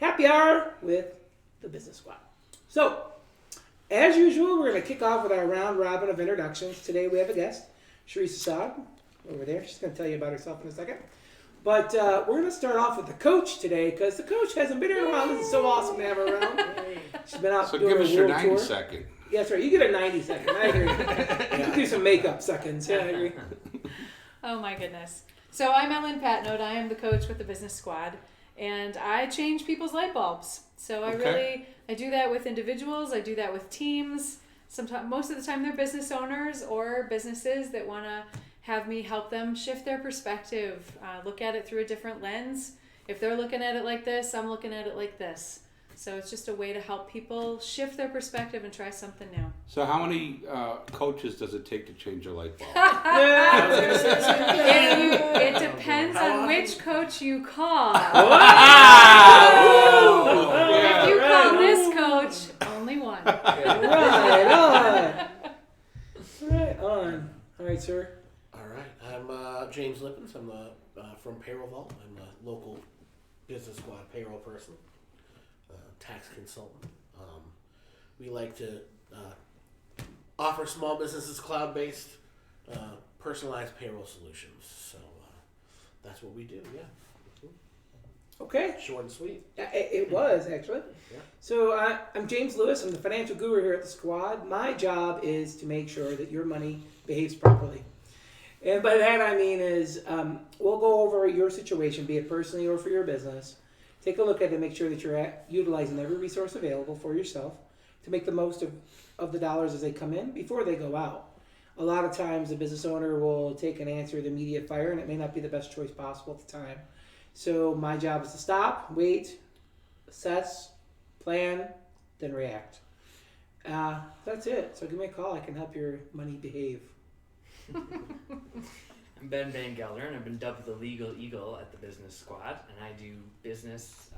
happy hour with the Business Squad. So, as usual, we're going to kick off with our round robin of introductions. Today we have a guest, Sherise Assad, over there. She's going to tell you about herself in a second. But we're going to start off with the coach today because the coach hasn't been here in a while. This is so awesome to have her around. She's been out doing a world tour. So give us your 90-second. Yeah, that's right. You get a 90-second. I agree. You can do some makeup seconds. Yeah, I agree. Oh, my goodness. So I'm Ellen Patnode. I am the coach with the Business Squad. And I change people's light bulbs. So I do that with individuals. I do that with teams. Sometimes, most of the time, they're business owners or businesses that want to have me help them shift their perspective, look at it through a different lens. If they're looking at it like this, I'm looking at it like this. So it's just a way to help people shift their perspective and try something new. So how many coaches does it take to change a light bulb? It depends on which coach you call. If you call this coach, only one. Right on. All right, sir. All right. I'm James Lippens. I'm from Payroll Vault. I'm a local Business Squad payroll person. Tax consultant. We like to offer small businesses cloud-based, personalized payroll solutions. So that's what we do. Yeah. Okay. Short and sweet. It was actually. Yeah. So I'm James Lewis. I'm the financial guru here at the squad. My job is to make sure that your money behaves properly. And by that I mean is we'll go over your situation, be it personally or for your business. Take a look at it and make sure that you're utilizing every resource available for yourself to make the most of the dollars as they come in before they go out. A lot of times the business owner will take an answer with immediate fire and it may not be the best choice possible at the time. So my job is to stop, wait, assess, plan, then react. That's it. So give me a call. I can help your money behave. I'm Ben Van Gelder, and I've been dubbed the Legal Eagle at the Business Squad, and I do business,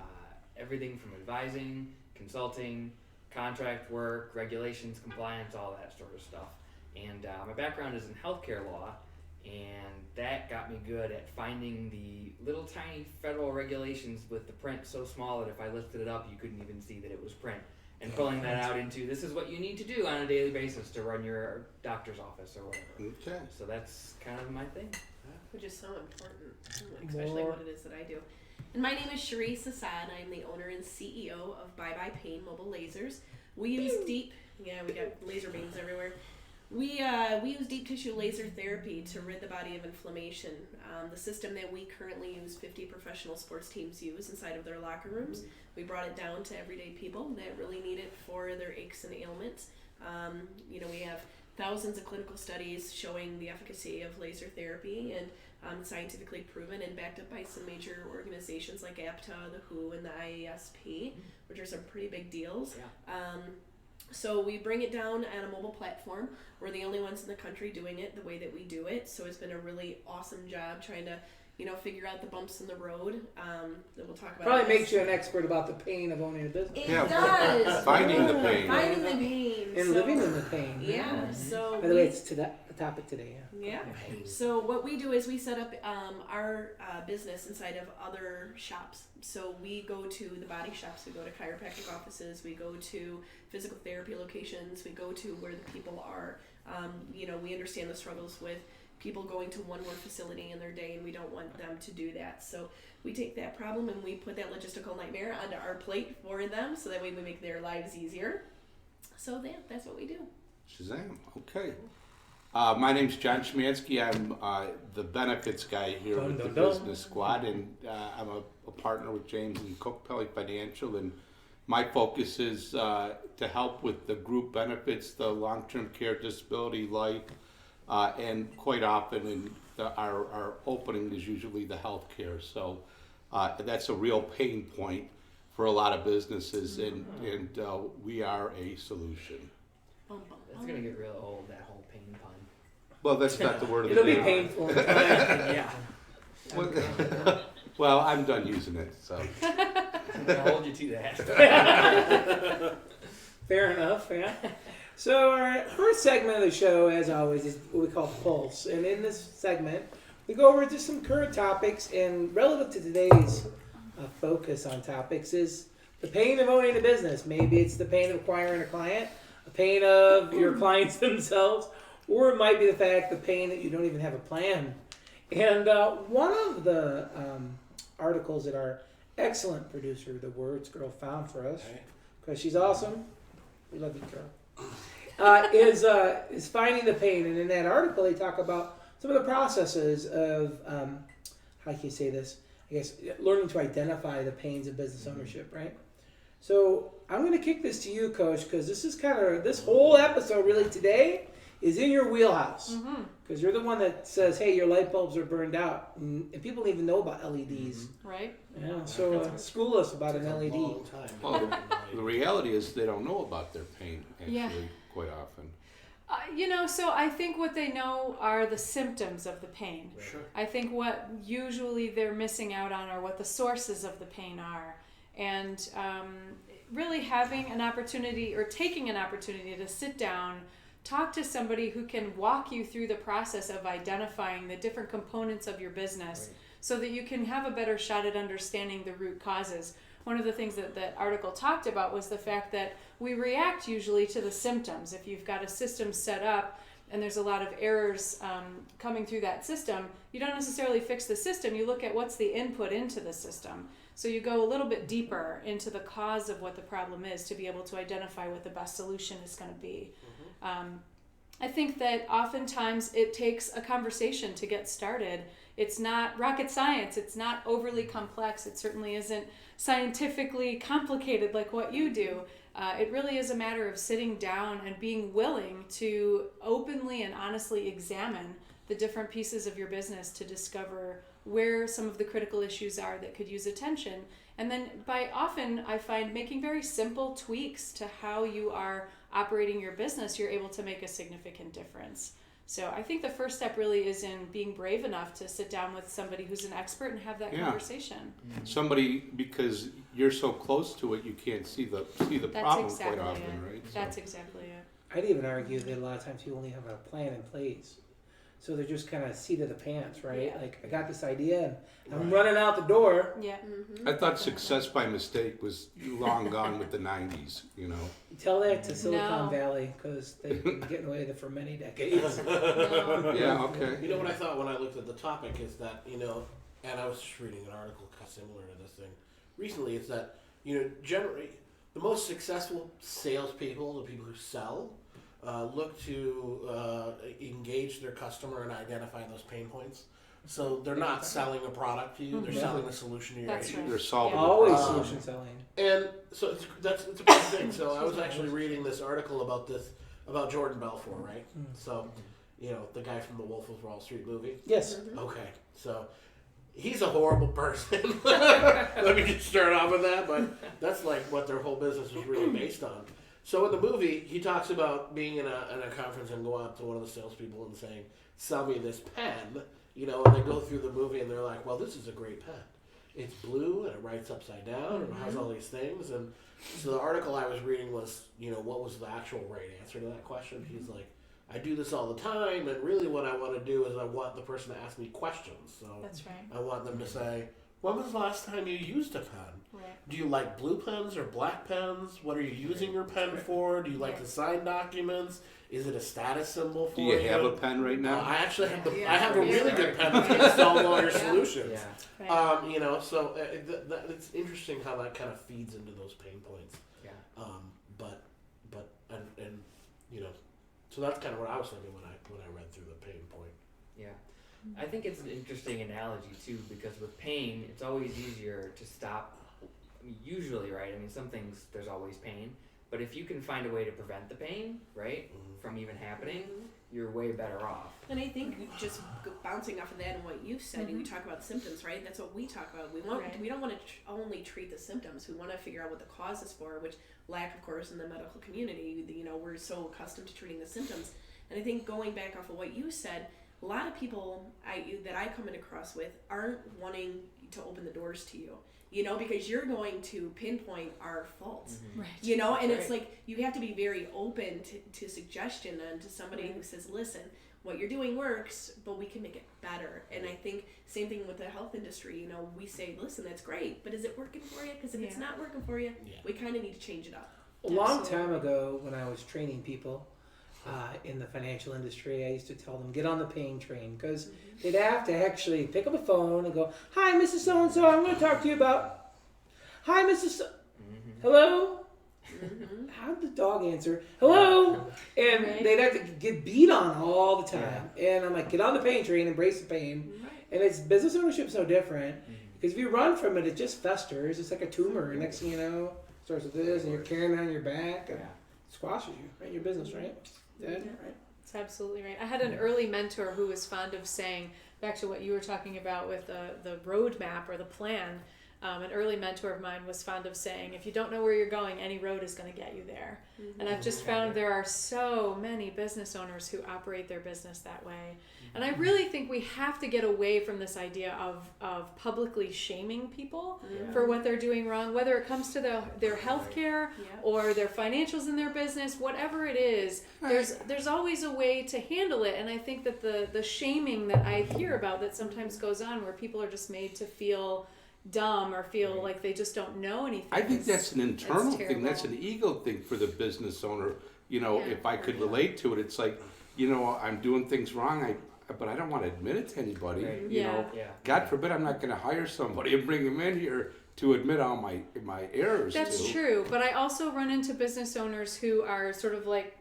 everything from advising, consulting, contract work, regulations, compliance, all that sort of stuff. And my background is in healthcare law, and that got me good at finding the little tiny federal regulations with the print so small that if I lifted it up, you couldn't even see that it was print. And pulling that out into, this is what you need to do on a daily basis to run your doctor's office or whatever. Okay. So that's kind of my thing. Which is so important, especially what it is that I do. And my name is Sherise Assad. I'm the owner and CEO of Bye Bye Pain Mobile Lasers. We use we got laser beams everywhere. We use deep tissue laser therapy to rid the body of inflammation. The system that we currently use, 50 professional sports teams use inside of their locker rooms. We brought it down to everyday people that really need it for their aches and ailments. We have thousands of clinical studies showing the efficacy of laser therapy and scientifically proven and backed up by some major organizations like APTA, the WHO, and the IASP, which are some pretty big deals. Yeah. So we bring it down on a mobile platform. We're the only ones in the country doing it the way that we do it. So it's been a really awesome job trying to, figure out the bumps in the road. That we'll talk about. Probably makes you an expert about the pain of owning a business. It does. Finding the pain. Finding the pain. And living in the pain. Yeah. So. By the way, it's to the topic today. Yeah. So what we do is we set up our business inside of other shops. So we go to the body shops, we go to chiropractic offices, we go to physical therapy locations, we go to where the people are. We understand the struggles with people going to one more facility in their day, and we don't want them to do that. So we take that problem and we put that logistical nightmare onto our plate for them, so that way we make their lives easier. So that's what we do. Shazam. Okay. My name's John Schmansky. I'm the benefits guy here with the Business Squad, and I'm a partner with James and Cook Pelly Financial, and my focus is to help with the group benefits, the long-term care, disability, life, and quite often our opening is usually the health care. So that's a real pain point for a lot of businesses, and we are a solution. That's going to get real old, that whole pain pun. Well, that's not the word of the day. It'll be painful. Yeah. Well, I'm done using it, so. I'll hold you to that. Fair enough, yeah. So our first segment of the show, as always, is what we call Pulse. And in this segment, we go over just some current topics. And relative to today's focus on topics is the pain of owning a business. Maybe it's the pain of acquiring a client, the pain of your clients themselves, or it might be the pain that you don't even have a plan. And one of the articles that our excellent producer, the Words Girl, found for us, because she's awesome, we love you, girl, is finding the pain. And in that article, they talk about some of the processes of, how can you say this? I guess learning to identify the pains of business ownership, right? So I'm going to kick this to you, Coach, because this is this whole episode really today is in your wheelhouse. Because you're the one that says, hey, your light bulbs are burned out. And people don't even know about LEDs. Right. Yeah, so school us about an LED. Well, the reality is they don't know about their pain, actually, Yeah. quite often. So I think what they know are the symptoms of the pain. Sure. I think what usually they're missing out on are what the sources of the pain are. And really having an opportunity or taking an opportunity to sit down, talk to somebody who can walk you through the process of identifying the different components of your business so that you can have a better shot at understanding the root causes. One of the things that that article talked about was the fact that we react usually to the symptoms. If you've got a system set up and there's a lot of errors coming through that system, you don't necessarily fix the system. You look at what's the input into the system. So you go a little bit deeper into the cause of what the problem is to be able to identify what the best solution is going to be. I think that oftentimes it takes a conversation to get started. It's not rocket science. It's not overly complex. It certainly isn't scientifically complicated like what you do. It really is a matter of sitting down and being willing to openly and honestly examine the different pieces of your business to discover where some of the critical issues are that could use attention. And then I find making very simple tweaks to how you are operating your business, you're able to make a significant difference. So I think the first step really is in being brave enough to sit down with somebody who's an expert and have that conversation. Somebody, because you're so close to it, you can't see the problem quite often, right? That's exactly it. I'd even argue that a lot of times you only have a plan in place. So they're just kind of seat of the pants, right? Yeah. Like, I got this idea and I'm running out the door. Yeah. I thought success by mistake was long gone with the 90s, You tell that to Silicon No. Valley because they've been getting away with it for many decades. No. Yeah, okay. You know what I thought when I looked at the topic is that, and I was just reading an article similar to this thing recently, is that, generally the most successful salespeople, the people who sell, look to engage their customer and identify those pain points. So they're not selling a product to you; they're selling a solution to your That's issue. right. They're solving Always the problem. solution selling. And so it's a big thing. So I was actually reading this article about Jordan Belfort, right? So, the guy from the Wolf of Wall Street movie. Yes. Okay, so he's a horrible person. Let me just start off with that, but that's like what their whole business was really based on. So in the movie, he talks about being in a conference and going up to one of the salespeople and saying, "Sell me this pen." And they go through the movie and they're like, "Well, this is a great pen. It's blue and it writes upside down and it has all these things." And so the article I was reading was, what was the actual right answer to that question? He's like, "I do this all the time, and really what I want to do is I want the person to ask me questions. So That's right. I want them to say, when was the last time you used a pen? Right. Do you like blue pens or black pens? What are you using your pen for? Do you like to sign documents? Is it a status symbol for Do you? you have a pen right now? I actually have Yeah. I have a really good pen that can install all your solutions. Yeah. Right. So it's interesting how that kind of feeds into those pain points. Yeah. So that's kind of what I was thinking when I read through the pain point. Yeah. I think it's an interesting analogy too, because with pain, it's always easier to stop. Usually, right? I mean, some things there's always pain, but if you can find a way to prevent the pain, right, from even happening, you're way better off. And I think just bouncing off of that and what you've said, we talk about symptoms, right? That's what we talk about. We don't want to only treat the symptoms. We want to figure out what the cause is for, which lack, of course, in the medical community. We're so accustomed to treating the symptoms. And I think going back off of what you said, a lot of people that I come across with aren't wanting to open the doors to you. Because you're going to pinpoint our faults, Right. and it's like you have to be very open to suggestion and to somebody who says, listen, what you're doing works, but we can make it better. And I think same thing with the health industry. You know, we say, listen, that's great, but is it working for you? Because if it's not working for you, we kind of need to change it up. A long time ago, when I was training people in the financial industry, I used to tell them, get on the pain train, because they'd have to actually pick up a phone and go, hi, Mrs. So-and-so, I'm going to talk to you about, hi, Mrs. Hello? How'd the dog answer? Hello? And they'd have to get beat on all the time. And I'm like, get on the pain train, embrace the pain. And it's business ownership's no different. Because if you run from it, it just festers. It's like a tumor. And next thing you know, it starts with this, and you're carrying it on your back, and squashes you, right? Your business, right? Dead, right? That's absolutely right. I had an early mentor who was fond of saying, back to what you were talking about with the roadmap or the plan, an early mentor of mine was fond of saying, if you don't know where you're going, any road is going to get you there. And I've just found there are so many business owners who operate their business that way. And I really think we have to get away from this idea of publicly shaming people for what they're doing wrong, whether it comes to their health care or their financials in their business, whatever it is, there's always a way to handle it. And I think that the shaming that I hear about that sometimes goes on where people are just made to feel dumb or feel like they just don't know anything. I think that's an internal thing. That's an ego thing for the business owner. You know, if I could relate to it, it's like, you know, I'm doing things wrong, but I don't want to admit it to anybody. Right. You know, God forbid I'm not going to hire somebody and bring them in here to admit all my errors. That's true, but I also run into business owners who are sort of like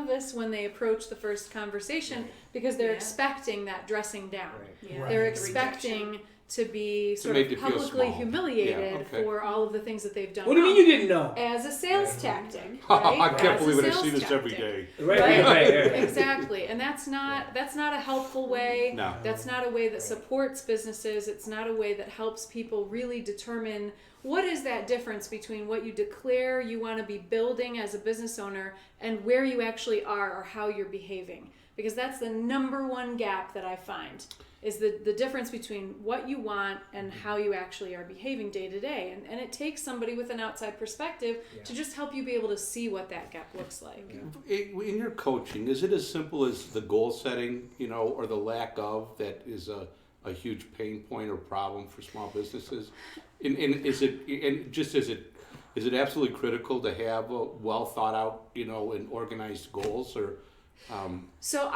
this when they approach the first conversation because they're expecting that dressing down. They're expecting to be sort of publicly humiliated for all of the things that they've done. What do you mean you didn't know? As a sales tactic, right? I can't As believe a it. I see sales this every tactic. day. Right. Exactly, and that's not a helpful way. No. That's not a way that supports businesses. It's not a way that helps people really determine what is that difference between what you declare you want to be building as a business owner and where you actually are or how you're behaving. Because that's the number one gap that I find is the difference between what you want and how you actually are behaving day to day. And it takes somebody with an outside perspective to just help you be able to see what that gap looks like. In your coaching, is it as simple as the goal setting, you know, or the lack of that is a huge pain point or problem for small businesses? And is it absolutely critical to have a well thought out, you know, and organized goals or So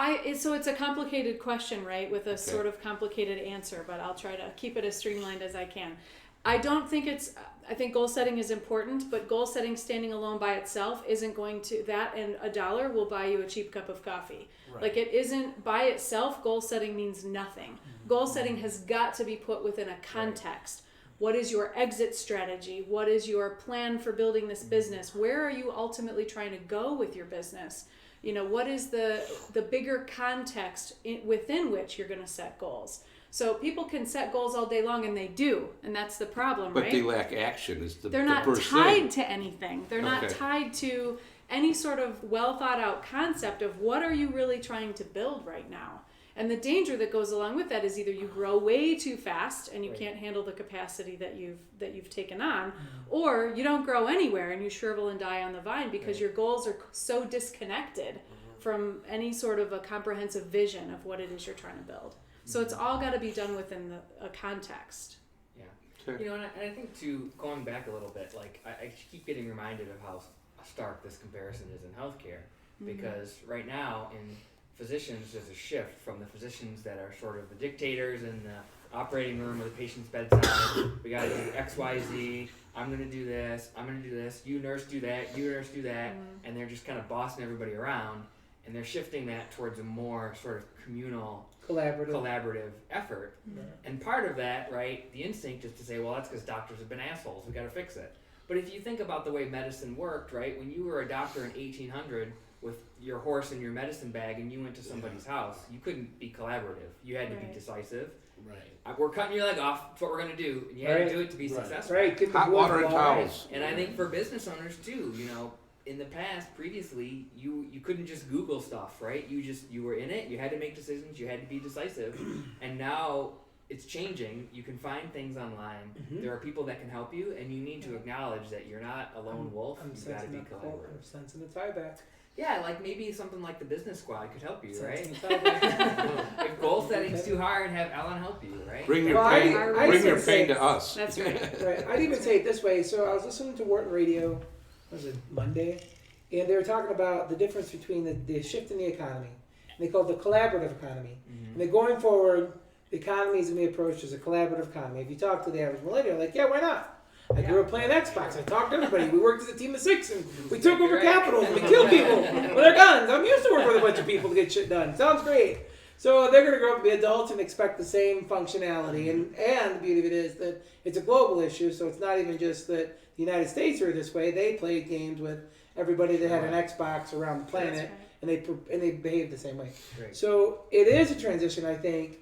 it's a complicated question, right, with a sort of complicated answer, but I'll try to keep it as streamlined as I can. I think goal setting is important, but goal setting standing alone by itself isn't going to, that and $1 will buy you a cheap cup of coffee. Right. Like it isn't by itself, goal setting means nothing. Goal setting has got to be put within a context. What is your exit strategy? What is your plan for building this business? Where are you ultimately trying to go with your business? You know, what is the bigger context within which you're going to set goals? So people can set goals all day long, and they do, and that's the problem, right? But they lack action. They're not tied to anything. They're not tied to any sort of well thought out concept of what are you really trying to build right now. And the danger that goes along with that is either you grow way too fast and you can't handle the capacity that you've taken on, or you don't grow anywhere and you shrivel and die on the vine because your goals are so disconnected from any sort of a comprehensive vision of what it is you're trying to build. So it's all got to be done within a context. Yeah. You know, and I think too, going back a little bit, like I keep getting reminded of how stark this comparison is in healthcare, because right now in physicians, there's a shift from the physicians that are sort of the dictators in the operating room or the patient's bedside. We got to do X, Y, Z. I'm going to do this. I'm going to do this. You nurse do that. You nurse do that. And they're just kind of bossing everybody around. And they're shifting that towards a more sort of communal, collaborative effort. And part of that, right, the instinct is to say, well, that's because doctors have been assholes. We got to fix it. But if you think about the way medicine worked, right, when you were a doctor in 1800 with your horse and your medicine bag and you went to somebody's house, you couldn't be collaborative. You had to be decisive. Right. We're cutting your leg off. That's what we're going to do. And you had to do it to be successful. Right. Get the hot water and towels. And I think for business owners too, you know, in the past, previously, you couldn't just Google stuff, right? You were in it. You had to make decisions. You had to be decisive. And now it's changing. You can find things online. Mhm. There are people that can help you, and you need to acknowledge that you're not a lone wolf. I'm You've got to sensing be the call. collaborative. I'm sensing the tie back. Yeah, like maybe something like the business squad could help you, right? Sensing the tie back. If goal setting's too hard, have Ellen help you, right? Bring your Well, I- pain. I Bring your say- pain to us. That's right. Right. I'd even say it this way. So I was listening to Wharton Radio, was it Monday? And they were talking about the difference between the shift in the economy. And they call it the collaborative economy. Mhm. And then going forward, the economy is going to be approached as a collaborative economy. If you talk to the average millennial, like, yeah, why not? I grew up playing Xbox. I talked to everybody. We worked as a team of 6, and we took over Right. capitals, and we killed people with our guns. I'm used to working with a bunch of people to get shit done. Sounds great. So they're going to grow up and be adults and expect the same functionality. And the beauty of it is that it's a global issue, so it's not even just that the United States are this way. They played games with everybody that had an Xbox around the planet, and they behaved the same way. Great. So it is a transition, I think,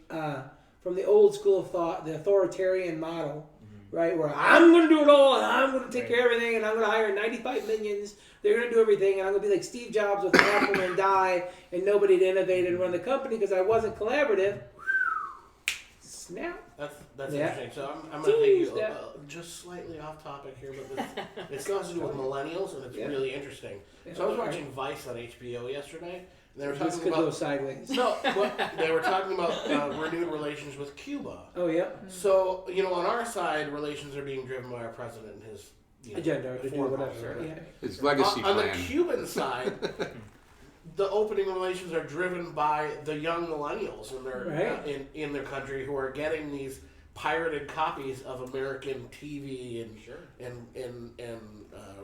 from the old school of thought, the authoritarian model, right, where I'm going to do it all, and I'm going to take care of everything, and I'm going to hire 95 minions. They're going to do everything, and I'm going to be like Steve Jobs with an apple and die, and nobody to innovate and run the company because I wasn't collaborative. Snap. That's Yeah. interesting. So I'm going to take you Yeah. just slightly off topic here, but it still has to do with millennials, and it's Yeah. really interesting. So I was watching Vice on HBO yesterday, and they were This talking could go about sideways. they were talking about renewed relations with Cuba. Oh, yeah. So on our side, relations are being driven by our president and his Agenda to do foreign whatever. policy. Yeah. His legacy On the plan. Cuban side, the opening relations are driven by the young millennials in their Right. in their country who are getting these pirated copies of American TV and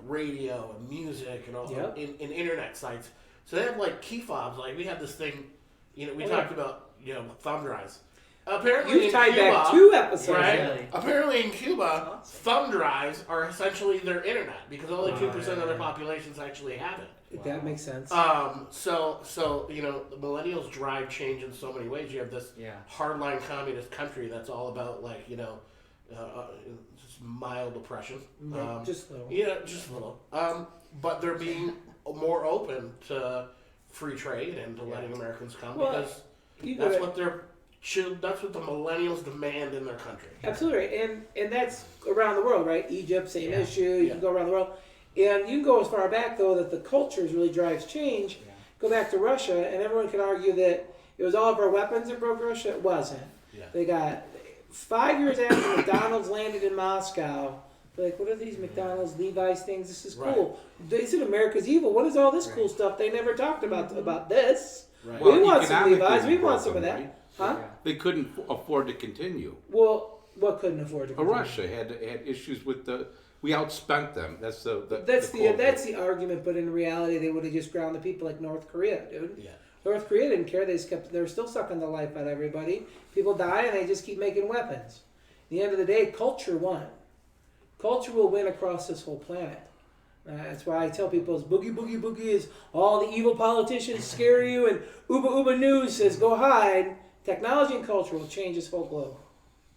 radio and music and all Yep. in internet sites. So they have like key fobs. Like we had this thing, we Oh, talked about thumb drives. Apparently You in tied Cuba, back 2 episodes. right? Really? Apparently in Cuba, thumb drives are essentially their internet because only 2% of their yeah. populations actually have it. That makes sense. So the millennials drive change in so many ways. You have this Yeah. hardline communist country that's all about just mild oppression. Just a little. Just a little. But they're being more open to free trade and to letting Americans come Well, because You that's gotta- that's what the millennials demand in their country. Absolutely, right. And that's around the world, right? Egypt, same Yeah. issue. You can go around the world, and you can go as far back though that the cultures really drives change. Yeah. Go back to Russia, and everyone can argue that it was all of our weapons that broke Russia. It wasn't. Yeah. They got 5 years after McDonald's landed in Moscow. They're like, what are these McDonald's, Levi's things? This is cool. They said America's evil. What is all this cool stuff? They never talked about this. Right. We want some economically Levi's. We it want broke some of them, that. right? Huh? Yeah. They couldn't afford to continue. Well, what couldn't afford to continue? Russia had issues with we outspent them. That's the That's quote. the argument, but in reality, they would have just ground the people like North Korea, dude. Yeah. North Korea didn't care. They were still sucking the life out of everybody. People die, and they just keep making weapons. At the end of the day, culture won. Culture will win across this whole planet. That's why I tell people, boogie, boogie, boogie is all the evil politicians scare you, and Uba Uba News says go hide. Technology and culture will change this whole globe.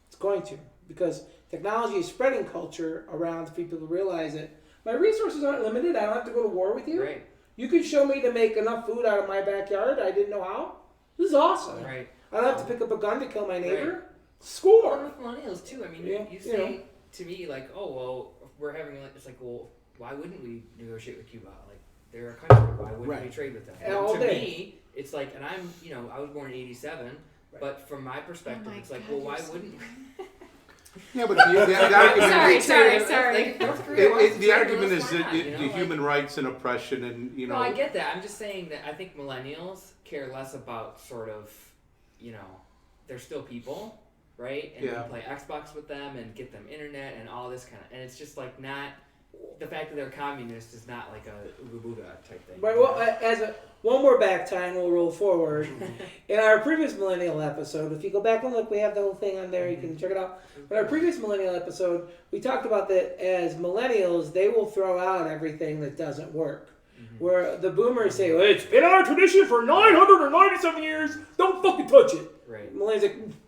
It's going to, because technology is spreading culture around for people to realize it. My resources aren't limited. I don't have to go to war with you. Right. You can show me to make enough food out of my backyard. I didn't know how. This is awesome. Right. I don't have to pick up a gun to kill my neighbor. Or Score. with millennials too. I mean, Yeah, you you say know. to me like, oh well, we're having it's like, well, why wouldn't we negotiate with Cuba? Like, they're a country. Why wouldn't we Right. trade with them? All to day. me, it's like, and I'm, I was born in '87, but from my perspective, it's like, well, why wouldn't? Yeah, but the argument Sorry. Like, North Korea wants to the trade argument with is us, that why not, the human rights and oppression and No, I get that. I'm just saying that I think millennials care less about sort of, they're still people, right? And Yeah. you play Xbox with them and get them internet and all this kind of, and it's just like not, the fact that they're communist is not like a Uga Booga type thing. Right. Well, one more back time, we'll roll forward. In our previous millennial episode, if you go back and look, we have the whole thing on there. You can check it out. But our previous millennial episode, we talked about that as millennials, they will throw out everything that doesn't work. Where the boomers say, well, it's been our tradition for 997 years. Don't fucking touch it. Right. Millennials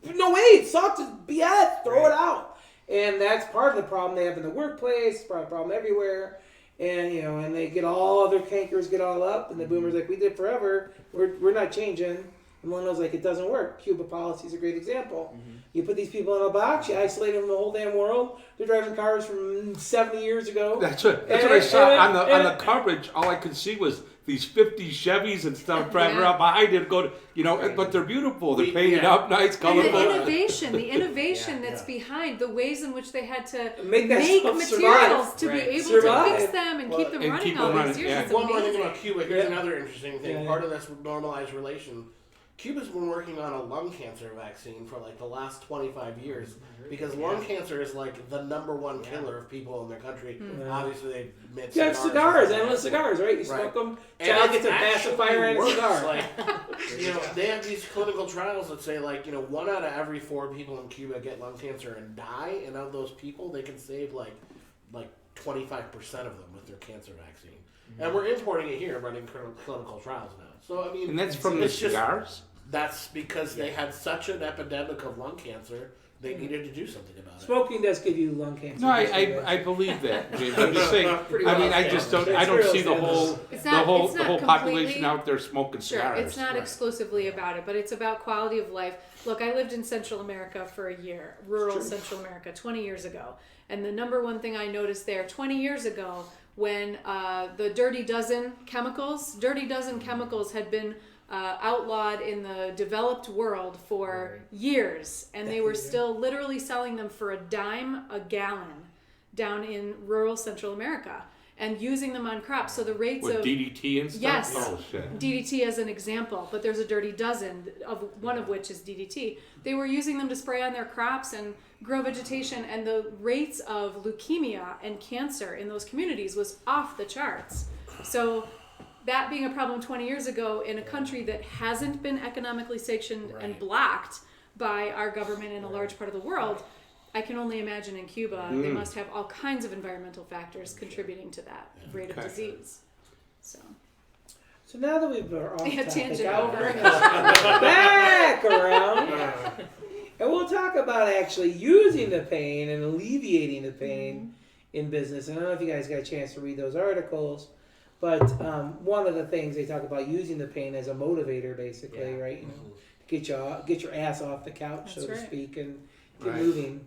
like, no way, it sucks. It's BS. Throw it out. And that's part of the problem they have in the workplace. It's part of the problem everywhere. And and they get all their cankers get all up, and the boomers like, we did forever. We're not changing. And one knows like it doesn't work. Cuba policy is a great example. You put these people in a box, you isolate them from the whole damn world. They're driving cars from 70 years ago. That's what I saw on the coverage. All I could see was these 50 Chevys and stuff driving around behind it. But they're beautiful. They're painted up nice, And colorful. the innovation that's behind the ways in which they had to Make materials survive. to be able Survive. to fix them and keep them and running keep all them these running, years. yeah. It's One more thing amazing. about Cuba. Here's Yeah. another interesting thing. Yeah, Part of this normalized relation. Cuba's been working on a lung cancer vaccine for like the last 25 years because lung cancer is like the number one killer of people in their country. Obviously, they admit You have cigars, endless cigars, right? You smoke them. Child gets a pacifier and a cigar. Like, they have these clinical trials that say like 1 out of every 4 people in Cuba get lung cancer and die, and of those people, they can save like 25% of them with their cancer vaccine. And we're importing it here, running clinical trials now. So I mean, And that's from the it's just- cigars? That's because they had such an epidemic of lung cancer, they needed to do something about it. Smoking does give you lung cancer. No, I believe that, James. I'm just saying. I mean, I just don't. I don't see the whole It's the not whole completely- population out there smoking Sure, cigars. it's not exclusively about it, but it's about quality of life. Look, I lived in Central America for a year, rural Central America, 20 years ago. And the number one thing I noticed there 20 years ago when the Dirty Dozen chemicals had been outlawed in the developed world for years, and they were still literally selling them for $0.10 a gallon down in rural Central America and using them on crops. So the rates With of DDT and stuff? Yes. Oh, shit. DDT as an example, but there's a Dirty Dozen, one of which is DDT. They were using them to spray on their crops and grow vegetation, and the rates of leukemia and cancer in those communities was off the charts. So that being a problem 20 years ago in a country that hasn't been economically sanctioned and blocked by our government in a large part of the world, I can only imagine in Cuba they must have all kinds of environmental factors contributing to that rate of disease. So now that we've been off Yeah, topic, tangent I'll over. bring us back around. And we'll talk about actually using the pain and alleviating the pain in business. And I don't know if you guys got a chance to read those articles, but one of the things they talk about using the pain as a motivator, basically, right? Get your ass off the couch, That's so to right. speak, and get Right. moving.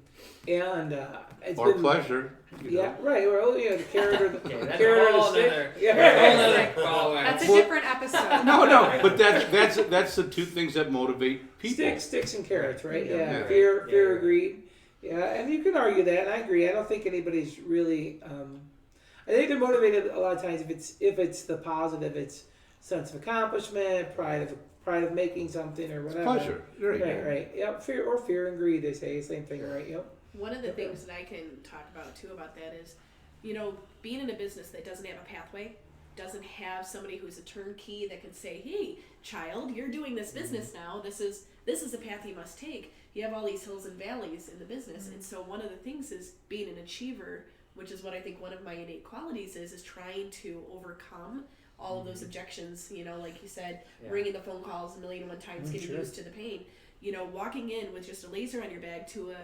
And it's Or been pleasure. Yeah, right. Well, the carrot or the that's carrot a or the whole stick. nother- Yeah, that's a Well- different episode. No, but that's the two things that motivate people. Sticks and carrots, right? Yeah. Yeah. Fear, greed. Yeah, and you can argue that, and I agree. I don't think anybody's really. I think they're motivated a lot of times if it's the positive, it's sense of accomplishment, pride of making something or whatever. Pleasure. Right. Right. Yep. Fear and greed. They say same thing, right? Yep. One of the things that I can talk about too about that is, being in a business that doesn't have a pathway, doesn't have somebody who's a turnkey that can say, "Hey, child, you're doing this business now. This is the path you must take." You have all these hills and valleys in the business, and so one of the things is being an achiever, which is what I think one of my innate qualities is trying to overcome all of those objections. Like you said, ringing the phone calls 1,000,001 times, getting used to the pain. Walking in with just a laser on your bag to a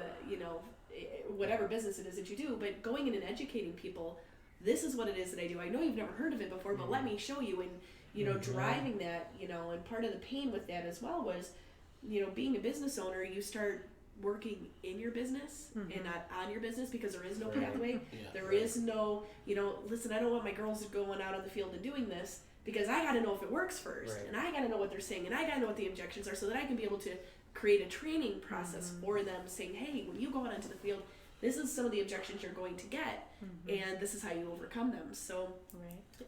whatever business it is that you do, but going in and educating people, this is what it is that I do. I know you've never heard of it before, but let me show you. And driving that, and part of the pain with that as well was, being a business owner, you start working in your business and not on your business because there is no pathway. There is no, listen, I don't want my girls going out on the field and doing this because I got to know if it works first, and I got to know what they're saying, and I got to know what the objections are so that I can be able to create a training process for them saying, hey, when you go out onto the field, this is some of the objections you're going to get, and this is how you overcome them. So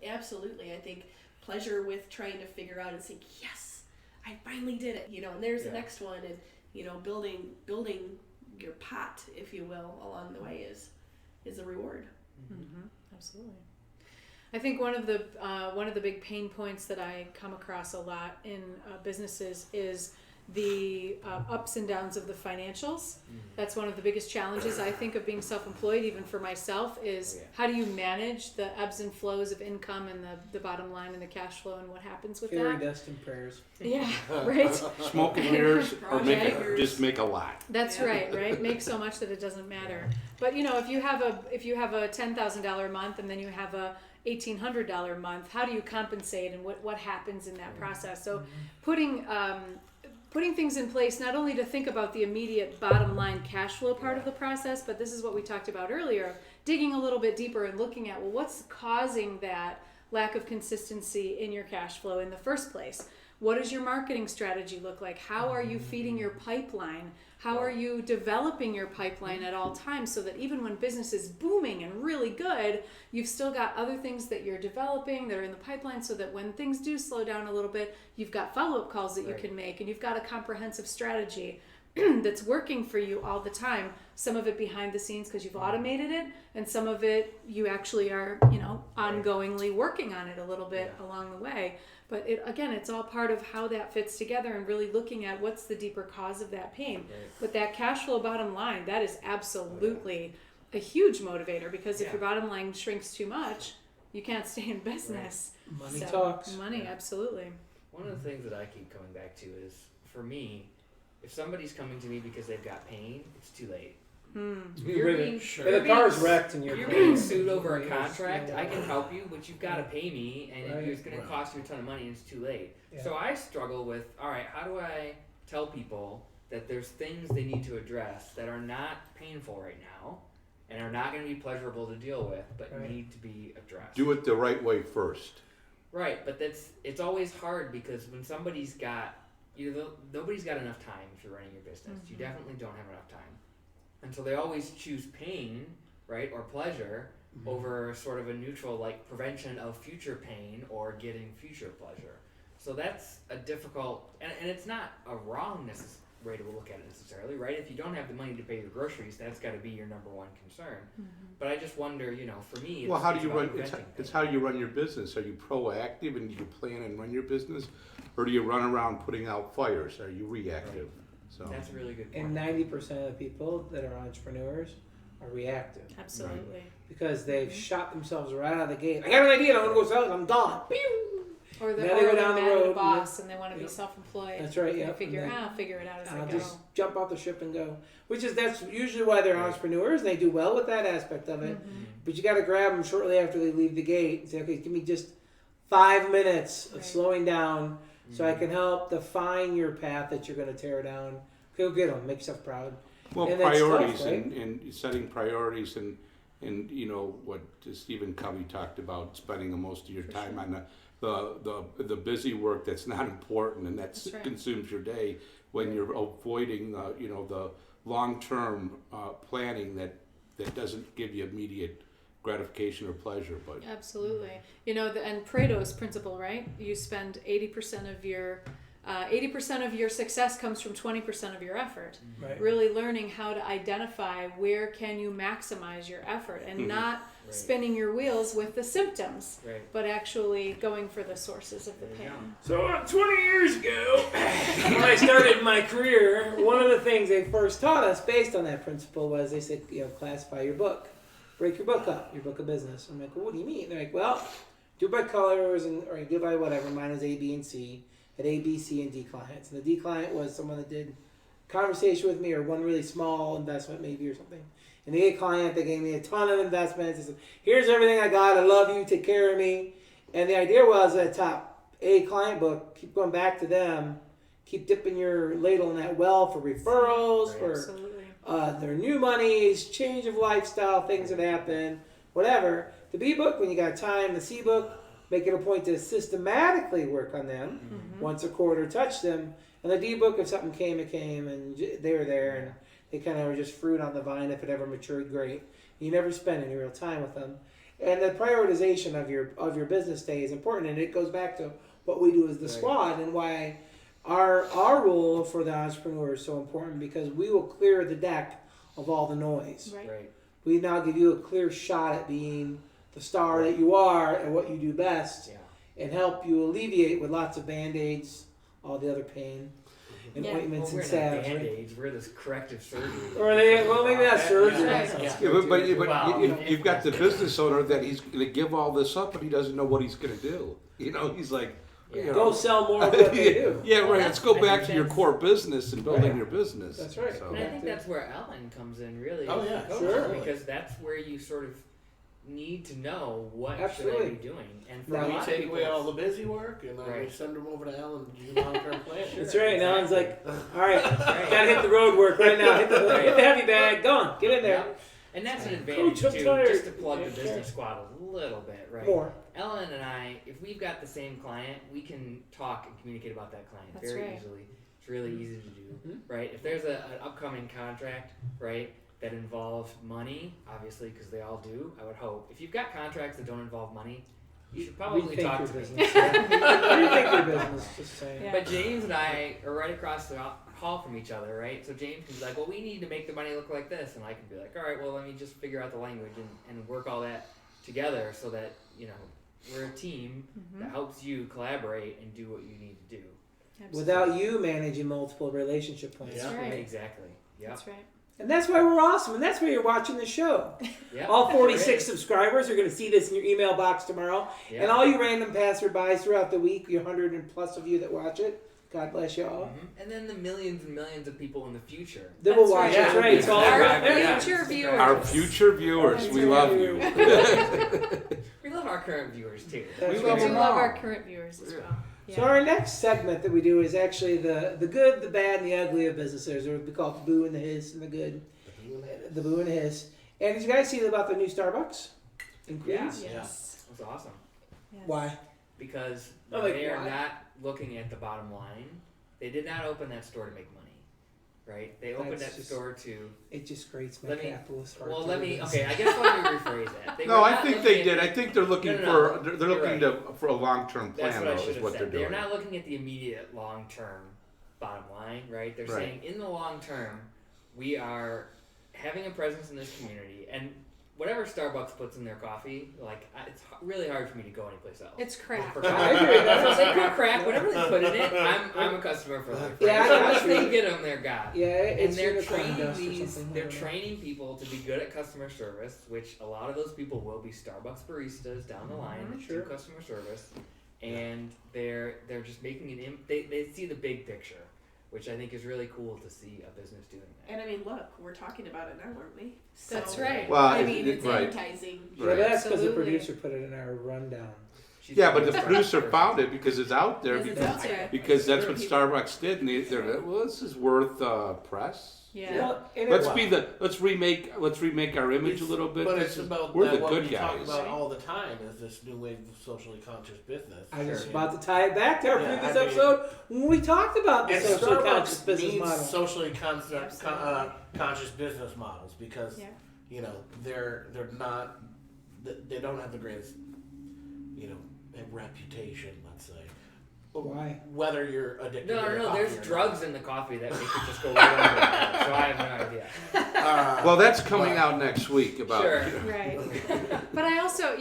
absolutely, I think pleasure with trying to figure out and saying, yes, I finally did it, and there's the next one, and building your pot, if you will, along the way is a reward. Absolutely. I think one of the big pain points that I come across a lot in businesses is the ups and downs of the financials. That's one of the biggest challenges I think of being self-employed, even for myself, is how do you manage the ebbs and flows of income and the bottom line and the cash flow and what happens with Fairy that. dust and prayers. Yeah, right. Smoke and mirrors, or Right. just make a lot. That's right. Make so much that it doesn't matter. But if you have a $10,000 month and then you have a $1,800 month, how do you compensate and what happens in that process? So putting things in place, not only to think about the immediate bottom line cash flow part of the process, but this is what we talked about earlier, digging a little bit deeper and looking at, well, what's causing that lack of consistency in your cash flow in the first place? What does your marketing strategy look like? How are you feeding your pipeline? How are you developing your pipeline at all times so that even when business is booming and really good, you've still got other things that you're developing that are in the pipeline so that when things do slow down a little bit, you've got follow-up calls that you can make and you've got a comprehensive strategy that's working for you all the time. Some of it behind the scenes because you've automated it, and some of it you actually are, ongoingly working on it a little bit along the way. But it's all part of how that fits together and really looking at what's the deeper cause of that pain. Right. But that cash flow bottom line, that is absolutely a huge motivator, because if your bottom line shrinks too much, you can't stay in business. Right. Money talks. Money, absolutely. One of the things that I keep coming back to is, for me, if somebody's coming to me because they've got pain, it's too late. The car's wrecked and you're being sued over a contract. I can help you, but you've got to pay me, and it's going to cost you a ton of money, and it's too late. Yeah. So I struggle with, all right, how do I tell people that there's things they need to address that are not painful right now and are not going to be pleasurable to deal with, but need to be addressed? Do it the right way first. Right, but it's always hard, because when somebody's got, nobody's got enough time if you're running your business. You definitely don't have enough time. And so they always choose pain, right, or pleasure over sort of a neutral, like prevention of future pain or getting future pleasure. So that's a difficult, and it's not a wrong way to look at it necessarily, right? If you don't have the money to pay your groceries, that's got to be your number one concern. But I just wonder, for me, well, how do you run? It's how you run your business. Are you proactive and you plan and run your business, or do you run around putting out fires? Are you reactive? Right. So that's a really good point. And 90% of the people that are entrepreneurs are reactive. Absolutely. Because they've shot themselves right out of the gate. I got an idea, I'm going to go sell it, I'm gone. Or they're mad at a boss and they want to be self-employed. That's right, yeah. They figure it out as they go. Just jump off the ship and go. That's usually why they're entrepreneurs, and they do well with that aspect of it. But you got to grab them shortly after they leave the gate and say, okay, give me just 5 minutes of slowing down so I can help define your path that you're going to tear down. Go get them, make yourself proud. Well, and priorities tough, right? and setting priorities and what Stephen Covey talked about, spending most of your time on the busy work that's not important and that consumes your day, when you're avoiding the long-term planning that doesn't give you immediate gratification or pleasure. But absolutely, and Pareto's principle, right? You spend 80% of your success comes from 20% of your effort. Right. Really learning how to identify where can you maximize your effort and not spinning your wheels with the symptoms, but actually going for the sources of the pain. So 20 years ago, when I started my career, one of the things they first taught us based on that principle was they said, classify your book. Break your book up, your book of business. I'm like, well, what do you mean? They're like, well, do it by colors or do it by whatever. Mine was A, B, and C. Had A, B, C, and D clients. And the D client was someone that did conversation with me or one really small investment maybe or something. And the A client, they gave me a ton of investments. They said, here's everything I got. I love you. Take care of me. And the idea was at top A client book, keep going back to them. Keep dipping your ladle in that well for referrals, for their new monies, change of lifestyle, things that happen, whatever. The B book, when you got time, the C book, make it a point to systematically work on them, once a quarter, touch them. And the D book, if something came, it came, and they were there, and they kind of were just fruit on the vine. If it ever matured, great. You never spend any real time with them. And the prioritization of your business day is important, and it goes back to what we do as the squad and why our role for the entrepreneur is so important, because we will clear the deck of all the noise. Right. We now give you a clear shot at being the star that you are and what you do best, and help you alleviate with lots of band-aids all the other pain. and Yeah. ointments Well, and we're not salves. Right? Band-Aids, we're this corrective surgery. Or they, well, maybe not surgery. Yeah. That sounds Yeah. Yeah, but Wow. you've got the business owner that he's going to give all this up, but he doesn't know what he's going to do. You know, he's like, Yeah. you Go know. sell more of what they do. Yeah, Well, right. Let's go I back think to your that's- core business and building Right. your business. That's right. So. And I think that's where Ellen comes in, really. Oh, as the yeah, coach, sure. Because that's where you sort of need to know what should I Absolutely. be doing. And for Now a We lot of take people, away all the busy work and then we Right. send them over to Ellen to do long-term planning. That's right. And Alan's like, all right, Right. gotta hit the road work right now. Hit the heavy bag. Go on, get in there. Yep. And that's an advantage Coach, I'm too, tired. just to plug the Yeah, business squad a little bit, right? More. Ellen and I, if we've got the same client, we can talk and communicate about that client That's very right. easily. It's really easy to do, Mhm. right? If there's an upcoming contract, right, that involves money, obviously, because they all do, I would hope. If you've got contracts that don't involve money, you should probably Rethink talk your to me. business. Rethink your business. Just saying. Yeah. But James and I are right across the hall from each other, right? So James can be like, well, we need to make the money look like this. And I can be like, all right, well, let me just figure out the language and work all that together so that, you know, we're a team that helps you collaborate and do what you need to do. Absolutely. Without you managing multiple relationship points. Yeah. That's right. Exactly. Yep. That's right. And that's why we're awesome. And that's why you're watching the show. Yep. All 46 Great. subscribers are going to see this in your email box tomorrow. Yep. And all you random passerbys throughout the week, your 100 and plus of you that watch it, God bless you all. Mhm. And then the millions and millions of people in the future. They will That's watch right. it. That's right. It's all Yeah. right. Yeah. Future viewers. Our future viewers, we love you. We love our current viewers too. That's We We love do them love all. our current viewers as well. Yeah. So our next segment that we do is actually the good, the bad, and the ugly of businesses, or we call it the boo and the hiss and the good, the boo and the hiss. And did you guys see about the new Starbucks in Queens? Yeah. Yes. That's awesome. Yes. Why? Because I'm like, they are why? not looking at the bottom line. They did not open that store to make money, right? They opened That's that just- store to. It just grates my Let me- capitalist heart. Well, to let do me. this. Okay, I guess let me rephrase that. They No, were I not think looking they at did. the- I think they're looking No, for no, they're you're looking for a long-term That's plan. what I Though, should is have what said. they're They're doing. not looking at the immediate long-term bottom line, right? They're Right. saying in the long term, we are having a presence in this community, and whatever Starbucks puts in their coffee, like it's really hard for me to go anyplace else. It's crap. For I agree. That's what That's they put crack. Whatever they put in it, I'm a customer for life. Right? Yeah, I so got once you. they get them, they're God. Yeah, And it's they're unicorn training dust or these. something. I They're don't know. training people to be good at customer service, which a lot of those people will be Starbucks baristas down the line that Sure. do customer service, and they're just making an. They see the big picture, which I think is really cool to see a business doing that. And I mean, look, we're talking about it now, aren't we? So, That's right. Well, I mean, it's right. advertising. Yeah, but that's because the Absolutely. producer put it in our rundown. She's Yeah, a but the Starbucks producer person. found it because it's out there Yes, it's because out there. because that's Sure. what Starbucks did, and they're like, well, this is worth press. Yeah. Well, and Let's it- let's remake our image a little bit. But This it's is- about we're that the what good we talk guys. about all the time is this new wave of socially conscious business. I was Sure. about to tie it back to our Yeah, previous I mean- episode when we taled about the And socially conscious Starbucks business needs model. socially Absolutely. conscious business models because Yeah. you know they're not they don't have the greatest reputation, let's say. Why? Whether you're addicted to the No. coffee There's or not. drugs in the coffee that make it just go right over your head, so I have no idea. Well, that's coming But- out next week about. Sure. Right. But I also,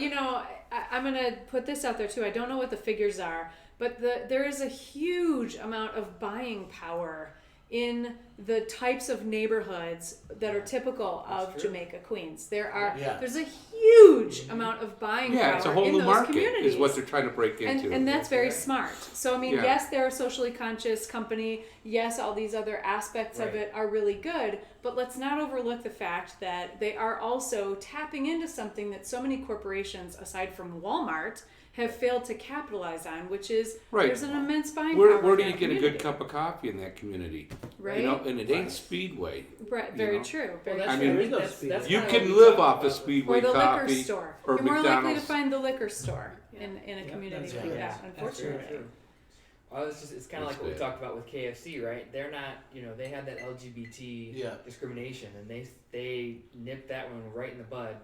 I'm going to put this out there too. I don't know what the figures are, but there is a huge amount of buying power in the types of neighborhoods that are typical of That's true. Jamaica, Queens. There's a huge amount of buying Yeah, power it's a whole in new those market communities. is what they're trying to break into. And that's very Right. smart. So I mean, Yeah. yes, they're a socially conscious company. Yes, all these other aspects of Right. it are really good. But let's not overlook the fact that they are also tapping into something that so many corporations, aside from Walmart, have failed to capitalize on, which is Right. there's an immense buying where power. where do in you that get a community. good cup of coffee in that community? Right. You know, and it ain't Right. Speedway. Right. Very know? true. Well, Very that's I true. mean, There is no that's speed. that's You kinda can what we live talk off of about. Speedway Or the liquor coffee store. or You're more likely to McDonald's. find the liquor store Yeah. in a Yeah, community that's like true. that, That's unfortunately. true. Well, it's kind of That's like what we bad. talked about with KFC, right? They're not, they had that LGBT Yeah. discrimination, and they nipped that one right in the bud.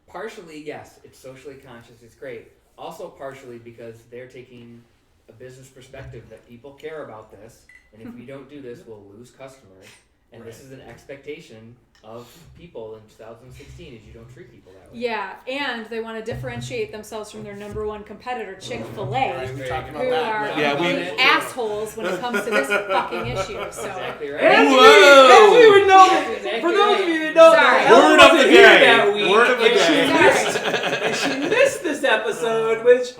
Partially, yes, it's socially conscious, it's great. Also, partially because they're taking a business perspective that people care about this, and if we don't do this, we'll lose customers. And this Right. is an expectation of people in 2016 is you don't treat people that way. Yeah, and they want to differentiate themselves from their number one competitor, Chick-fil-A, Right, we talked about who that. are Yeah, complete assholes when it comes to this fucking issue. So Exactly right. Whoa! As we would know, Exactly for those of right. you that know, Sorry. Ellen Word of wasn't the here day. that week, Word of the and day. she missed this episode, which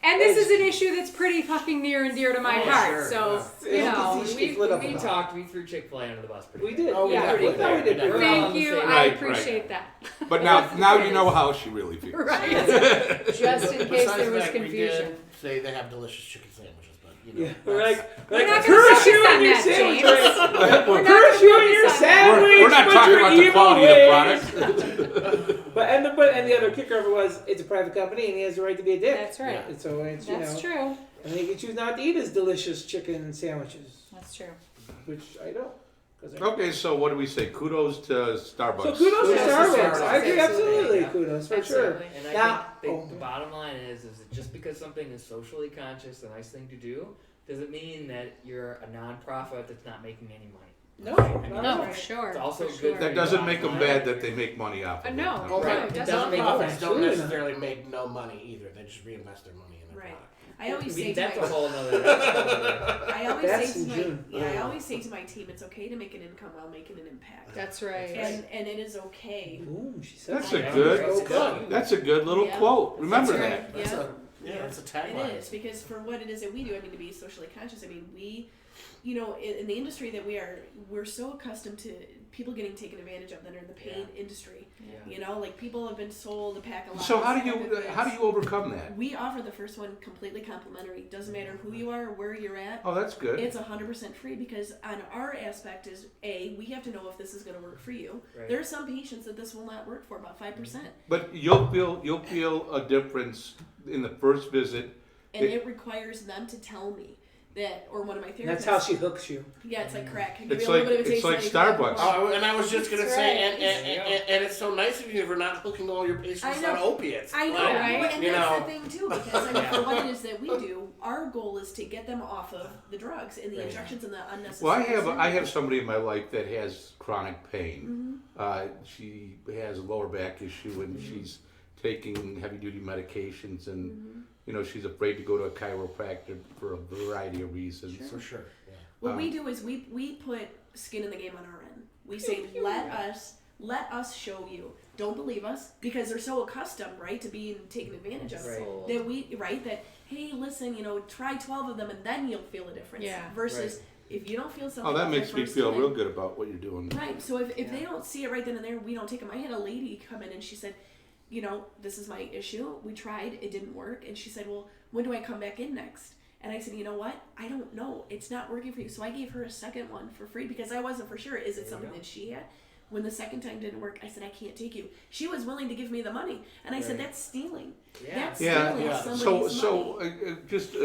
And this is an issue that's pretty fucking near and dear to my Oh, heart. sure, So, yeah. you Yeah. know, We threw Chick-fil-A under the bus pretty we good. did. Oh, we yeah, did. no, we did. We're all thank on the you. same- I Right, appreciate that. But now you know how she really feels. Right. Just in case Besides there was that, we confusion. did say they have delicious chicken sandwiches, but you know. Yeah, we're like, We're like not gonna curse focus you on and your that, sandwich. James. Right? We're not Curse gonna you and your focus on that. sandwich. We're not but talking your about the evil quality ways. of the product. But the other kicker of it was it's a private company and he has the right to be a dick. That's right. And so it's That's true. and he can choose not to eat his delicious chicken sandwiches, That's true. which I don't. 'Cause I- Okay, so what do we say? Kudos to Starbucks. So kudos to Kudos to Starbucks. Starbucks. I agree, absolutely. Yeah. Kudos for Absolutely. And I Now- think oh. the bottom line is that just because something is socially conscious, a nice thing to do, doesn't mean that you're a non-profit that's not making any money. No, I mean, no, No, for for sure. It's also for good sure. That doesn't make them bad that they make money off of it. No. Well, Right. right. It The doesn't make nonprofits sense. don't Absolutely not. necessarily make no money either. They just reinvest their money in their Right. product. I always say to That's a my whole nother. I always That's say in to June. my I always say to my team, it's okay to make an income while making an impact, That's right. and it is okay. Boom, she said That's that. a good. Oh, good. That's a good little Yeah. quote. Remember That's that. right. That's Yeah. that's a tagline. It is, because for what it is that we do, I mean, to be socially conscious, I mean, we, you know, in the industry that we are, we're so accustomed to people getting taken advantage of that are in the pain industry. Yeah. You know, like people have been sold a pack of lies. So how do pack of goods. you overcome that? We offer the first one completely complimentary. Doesn't matter who you are or where you're at. Oh, that's good. It's 100% free, because on our aspect is we have to know if this is going to work for you. Right. There are some patients that this will not work for, about 5%, But you'll feel a difference in the first visit. and it requires them to tell me that, or one of my therapists. And that's how she hooks you. Yeah, it's like crack. Give It's me a little like- bit of a it's taste like and then you Starbucks. come back. Oh, and I was just gonna That's say, right. and it's so nice of you for not hooking all your patients I know. on opiates. I know, Like, right? and you that's know. the thing too, because I mean, for what it is that we do, our goal is to get them off of the drugs and the Right. injections and the unnecessary. Well, I have somebody in my life that has chronic pain. Mm-hmm. She has a lower back issue and she's taking heavy duty medications and Mm-hmm. you know she's afraid to go to a chiropractor for a variety of reasons. For sure. Yeah. What we do is we put skin in the game on our end. We say let us show you. Don't believe us, because they're so accustomed, right, to being taken advantage of. Right. That hey, listen, you know, try 12 of them and then you'll feel a difference. Yeah. Versus if you don't feel something. Oh, that on the makes me first feel time- real good about what you're doing. Right. So if they don't see it right then and there, we don't take them. I had a lady come in and she said, you know, this is my issue. We tried, it didn't work. And she said, well, when do I come back in next? And I said, you know what? I don't know. It's not working for you. So I gave her a second one for free, because I wasn't for sure. Is it something that she had? When the second time didn't work, I said, I can't take you. She was willing to give me the money. And I said, Right. that's stealing. Yeah. That's Yeah. stealing Yeah. somebody's money. Just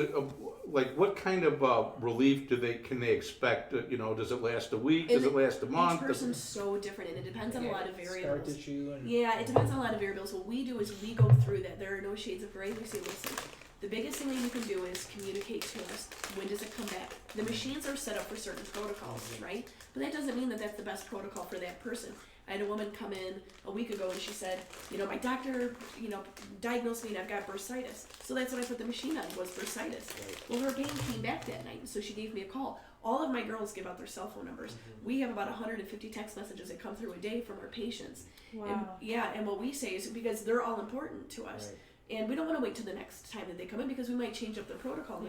like what kind of relief can they expect? You know, does it last a week? Does it last a month? Each person's so different, and it depends on a lot of Scar variables. tissue and Yeah, it depends on a lot of variables. What we do is we go through that. There are no shades of gray. We say, listen, the biggest thing that you can do is communicate to us. When does it come back? The machines are set up for certain protocols, right? But that doesn't mean that that's the best protocol for that person. I had a woman come in a week ago and she said, you know, my doctor, you know, diagnosed me and I've got bursitis. So that's what I put the machine on, was bursitis. Well, her pain came back that night, so she gave me a call. All of my girls give out their cell phone numbers. We have about 150 text messages that come through a day from our patients. Wow. And what we say is, because they're all important to us. Right. And we don't want to wait till the next time that they come in, because we might change up the protocol.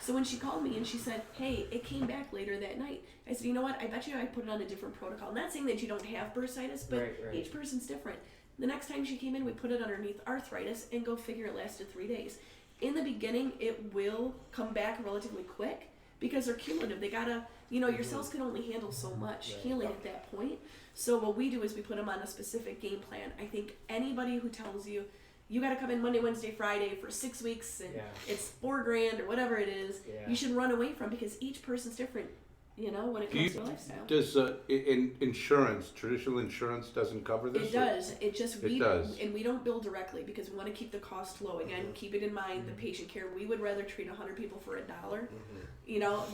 So when she called me and she said, hey, it came back later that night. I said, you know what? I bet you I put it on a different protocol. I'm not saying that you don't have bursitis, but Right. each person's different. The next time she came in, we put it underneath arthritis, and go figure, it lasted 3 days. In the beginning, it will come back relatively quick, because they're cumulative. They gotta, you know, your cells can only handle so much healing at that point. So what we do is we put them on a specific game plan. I think anybody who tells you, you got to come in Monday, Wednesday, Friday for 6 weeks, and Yeah. it's $4,000 or whatever it is, Yeah. you should run away from, because each person's different. when it Do you- comes to lifestyle. Does traditional insurance doesn't cover this? It does. It just It does. And we don't bill directly because we want to keep the cost low. Again, keep it in mind the patient care. We would rather treat 100 people for $1,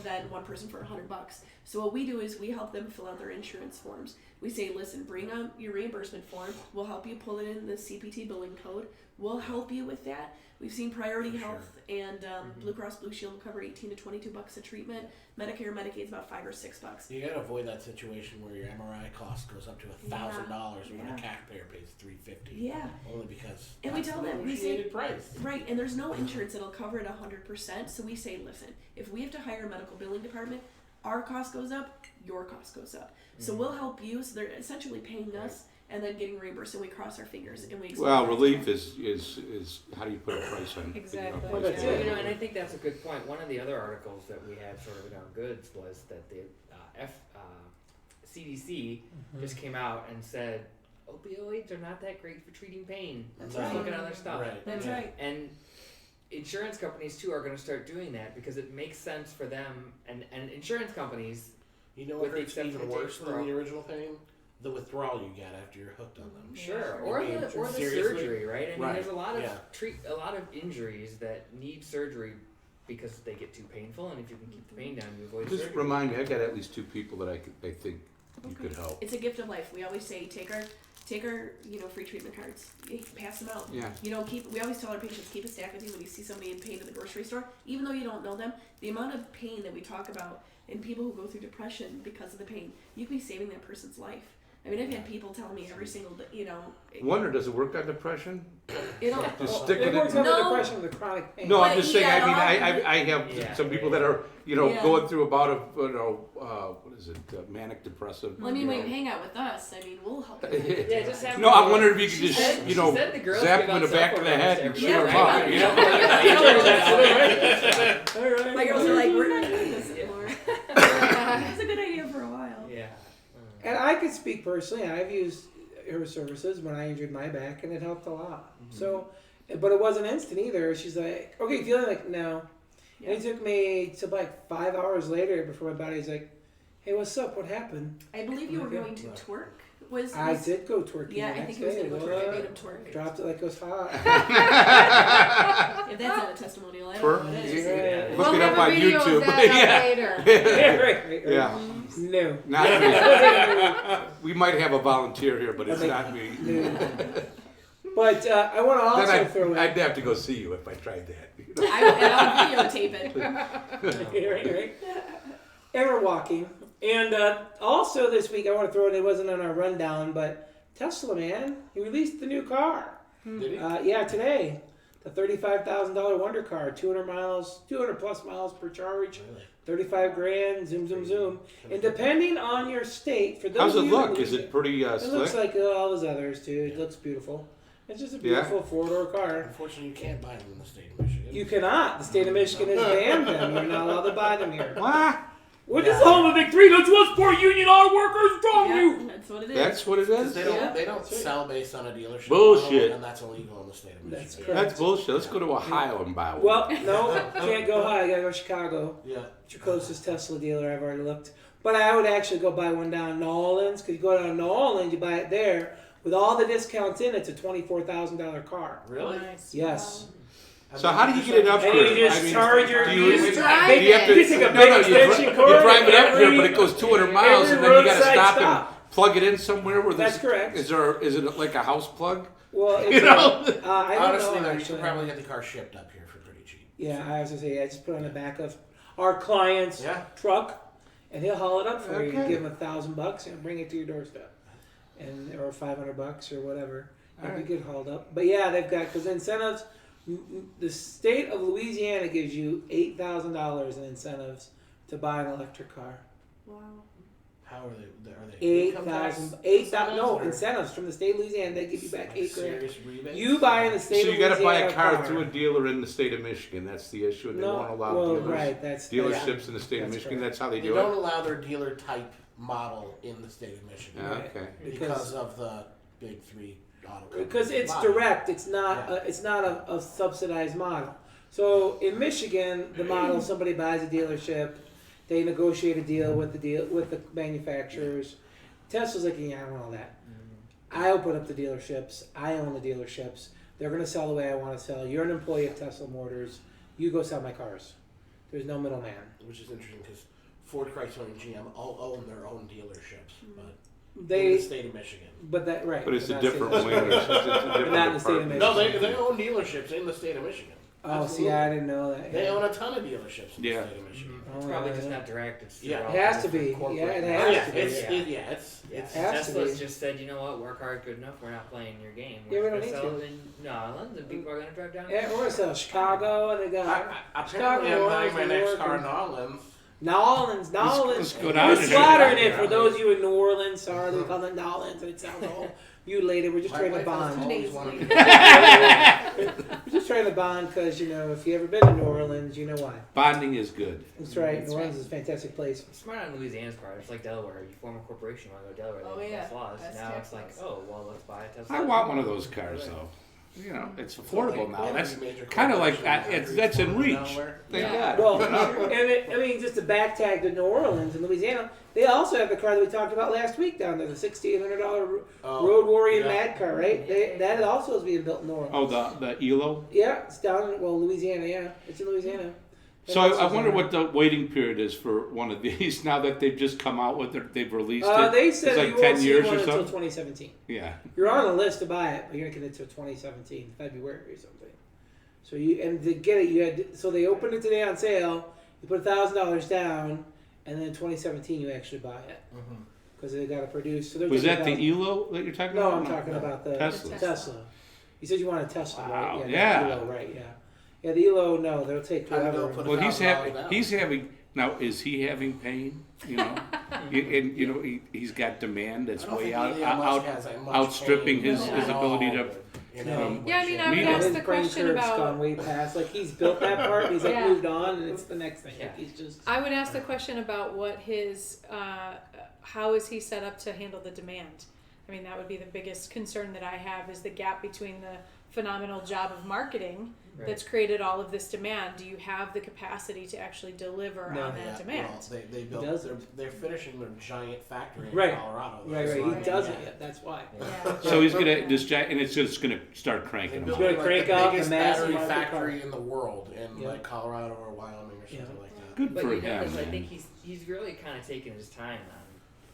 than one person for $100. So what we do is we help them fill out their insurance forms. We say, listen, bring up your reimbursement form. We'll help you pull it in the CPT billing code. We'll help you with that. We've seen Priority Health and Blue Cross Blue Shield cover $18 to $22 a treatment. Medicare, Medicaid's about $5 or $6. You gotta avoid that situation where your MRI cost goes up to $1,000 when a cash payer pays $350. Yeah. Only because And we tell them, we say, negotiated price. right, and there's no insurance that'll cover it 100%. So we say, listen, if we have to hire a medical billing department, our cost goes up, your cost goes up. So we'll help you. So they're essentially paying us and then getting reimbursed, and we cross our fingers and we. Well, relief is how do you put a price on? Exactly. Well, that's Well, it. and I think that's a good point. One of the other articles that we had sort of in our goods was that the CDC just came out and said opioids are not that great for treating pain. Let's Right. look at other stuff. Right. That's Yeah. right. And insurance companies too are going to start doing that because it makes sense for them. And insurance companies, You know With what the hurts exception even of worse Dave than the original pain? The withdrawal you get after you're hooked on them. sure, I or mean, the seriously? surgery, right? I mean, Right, there's a lot of yeah. a lot of injuries that need surgery because they get too painful, and if you can keep the pain down, you avoid Just surgery. remind me, I got at least 2 people that I think you could help. It's a gift of life. We always say, take our free treatment cards. Pass them out. Yeah. We always tell our patients, keep a stack with you when you see somebody in pain in the grocery store, even though you don't know them. The amount of pain that we talk about in people who go through depression because of the pain, you could be saving that person's life. I mean, I've had people tell me every single day, Wonder, does it work on depression? Just stick It with works it. on the No. depression with the chronic pain. No, I'm But just saying. I mean, yeah, I have Yeah. some people that are Yeah. going through a bout of what is it, manic depressive. Well, I mean, when you you know. hang out with us, I mean, we'll help you. Yeah, just have. No, I'm wondering if you could She just said- you she know said the girls zap give him in the out back of the cell head phones and to shoot him everybody. up. You Yeah, know? All right. My girls are like, we're not doing this anymore. It's a good idea for a while. Yeah. And I could speak personally. I've used her services when I injured my back, and it helped a lot. So, but it wasn't instant either. She's like, "Okay, feeling like no." And it took me to like 5 hours later before my body's like, "Hey, what's up? What happened?" I believe you were going to twerk. Was I did go twerking. Yeah, the I next think it was day. going to go twerk. I made him twerk. Dropped it like it was hot. If that's not a testimonial, I don't Twerk? know what is. Yeah. Look We'll it have up a on video YouTube. of that Yeah. later. Yeah, right. Yeah. No. Not me. We might have a volunteer here, but it's not me. No. But I want to also Then throw in. I'd have to go see you if I tried that. I'll videotape it. right. And we're walking. And also this week, I want to throw in, it wasn't on our rundown, but Tesla, man, he released the new car. Did he? Yeah, today. The $35,000 Wonder car, 200 plus miles per charge, Really? 35 grand, zoom, zoom, zoom. And depending on your state, for those How's of it you that look? Is believe it pretty it slick? looks like all those others, too. It looks beautiful. It's just a beautiful four-door car. Unfortunately, you can't buy them in the state of Michigan. You cannot. The state of Michigan has banned them. You're not allowed to buy them here. What? We're just home of Big 3. Don't you support union auto workers? Wrong Yeah, you. that's what it is. That's what it Because is? they don't, Yeah. they don't sell based on a dealership Bullshit. model, and that's illegal in the state of Michigan. That's correct. That's bullshit. Let's go to Ohio and buy one. Well, no, can't go high. I gotta go to Chicago. Yeah. It's your closest Tesla dealer. I've already looked. But I would actually go buy one down in New Orleans, because you go down to New Orleans, you buy it there. With all the discounts in, it's a $24,000 car. Really? Nice. Yes. So how do you get it And upgraded? you just charge your... do You just drive do you have to, You take a no, big no, extension cord. you drive it up every- here, but it goes 200 miles, every and then you got to roadside stop stop. and plug it in somewhere. Where That's correct. Is it like a house plug? Well, it's You know? I don't Honestly, know, though, you actually. can probably get the car shipped up here for pretty cheap. Yeah, I was gonna say, I just put it on the back of our client's Yeah. truck, and he'll haul it up for you. You Okay. give him $1,000 and bring it to your doorstep, or $500 or whatever. It'd be good hauled up. But yeah, they've got, because incentives. The state of Louisiana gives you $8,000 in incentives to buy an electric car. Wow. How are they? Income tax No or incentives from the state of Louisiana. They give you back like $8 grand. serious rebates? You buy in the state So of you got to buy Louisiana a car through a dealer in the state of Michigan. That's the issue, and they won't allow well, dealers. right, that's Dealerships in the state of That's Michigan. correct. That's how they They do don't it. allow their dealer type model in the state of Michigan Yeah, Right. okay. because of the big three auto companies. Because it's model. direct. It's not. Yeah. It's not a subsidized model. So in Michigan, the model somebody buys a dealership, They negotiate a deal with the manufacturers. Tesla's like, yeah, I don't want all that. I open up the dealerships. I own the dealerships. They're going to sell the way I want to sell. You're an employee of Tesla Motors. You go sell my cars. There's no middleman. Which is interesting because Ford, Chrysler, and GM all own their own dealerships, but They, in the state of Michigan. but that right. But it's a not different state- wing. It's a different Not in the state of department. No, they own dealerships in the state of Michigan. Oh, see, I didn't know that. They own a ton of dealerships in Yeah. the state of Michigan. It's Oh, probably yeah, just yeah. not direct. It's Yeah. throughout It has the to be. different Yeah, corporate it Oh, has yeah, to be. it's Yeah, Has to Tesla's be. just said, you know what, work hard, good enough. We're not playing your game. Yeah, we We're don't gonna need sell to. it in New Orleans, and people are gonna drive down. Yeah, we're going to sell Chicago, and they got apparently I'm buying my New next York, car and- in Orleans. Nolans. Let's go down We're there. slaughtering it for those of you in New Orleans. Sorry, they call it Nolans, and it sounds all mutilated. We're just trying to bond. Always wanted to- We're just trying to bond because, you know, if you ever been to New Orleans, you know why. Bonding is good. That's right. That's New Orleans right. is a fantastic place. It's smart on Louisiana's part. It's like Delaware. You form a corporation, you want to go to Delaware. Oh, they yeah. have laws. That's Now tax it's like, laws. oh, well, let's buy a Tesla. I want one of those cars though. You know, it's affordable now. That's kind of like that's in reach. Thank Yeah. God. Well, I mean, just to back tag to New Orleans and Louisiana, they also have the car that we talked about last week down there, the $6,800 Road Warrior Mad car, right? That also is being built in New Orleans. Oh, the ELO. Yeah, it's down in, Louisiana, yeah. It's in Louisiana. So I wonder what the waiting period is for one of these now that they've just come out with it. They've released it. They said it's like you 10 won't see years one or until something. 2017. Yeah. You're on the list to buy it, but you're gonna get it until 2017, February or something. So to get it, so they opened it today on sale. You put $1,000 down, and then in 2017 you actually buy it because they got to produce. So Was that the $1,000. ELO that you're talking No, about? I'm talking about the Tesla. Tesla. You said you want a Tesla, Wow, right? yeah. The ELO, right? Yeah. Yeah, the ELO. No, they'll take Time to go forever. put Well, $1,000 down. he's having now. Is he having pain? You know, and you know he's got demand that's I don't way think out, Elon Musk out has that much outstripping pain his at ability to. all, you know? Yeah, I mean, I would Media. ask His the brain question curve's about. gone way past. Like he's built that part, and he's like Yeah. moved on, and it's the next thing. Yeah. Like he's just. I would ask the question about what his, how is he set up to handle the demand? I mean, that would be the biggest concern that I have is the gap between the phenomenal job of marketing Right. that's created all of this demand. Do you have the capacity to actually deliver No. on that demand? Well, they built. doesn't. They're finishing their giant factory in Right. Colorado. Right. That's He why- doesn't yeah. yet. That's why. Yeah. So he's gonna this giant, and it's just gonna start They cranking them built out. gonna like crank the out the biggest massive battery market factory car. in the world in Yeah. like Colorado or Wyoming or something Yeah. like that. Good But for you him. notice, I man. think he's really kind of taken his time on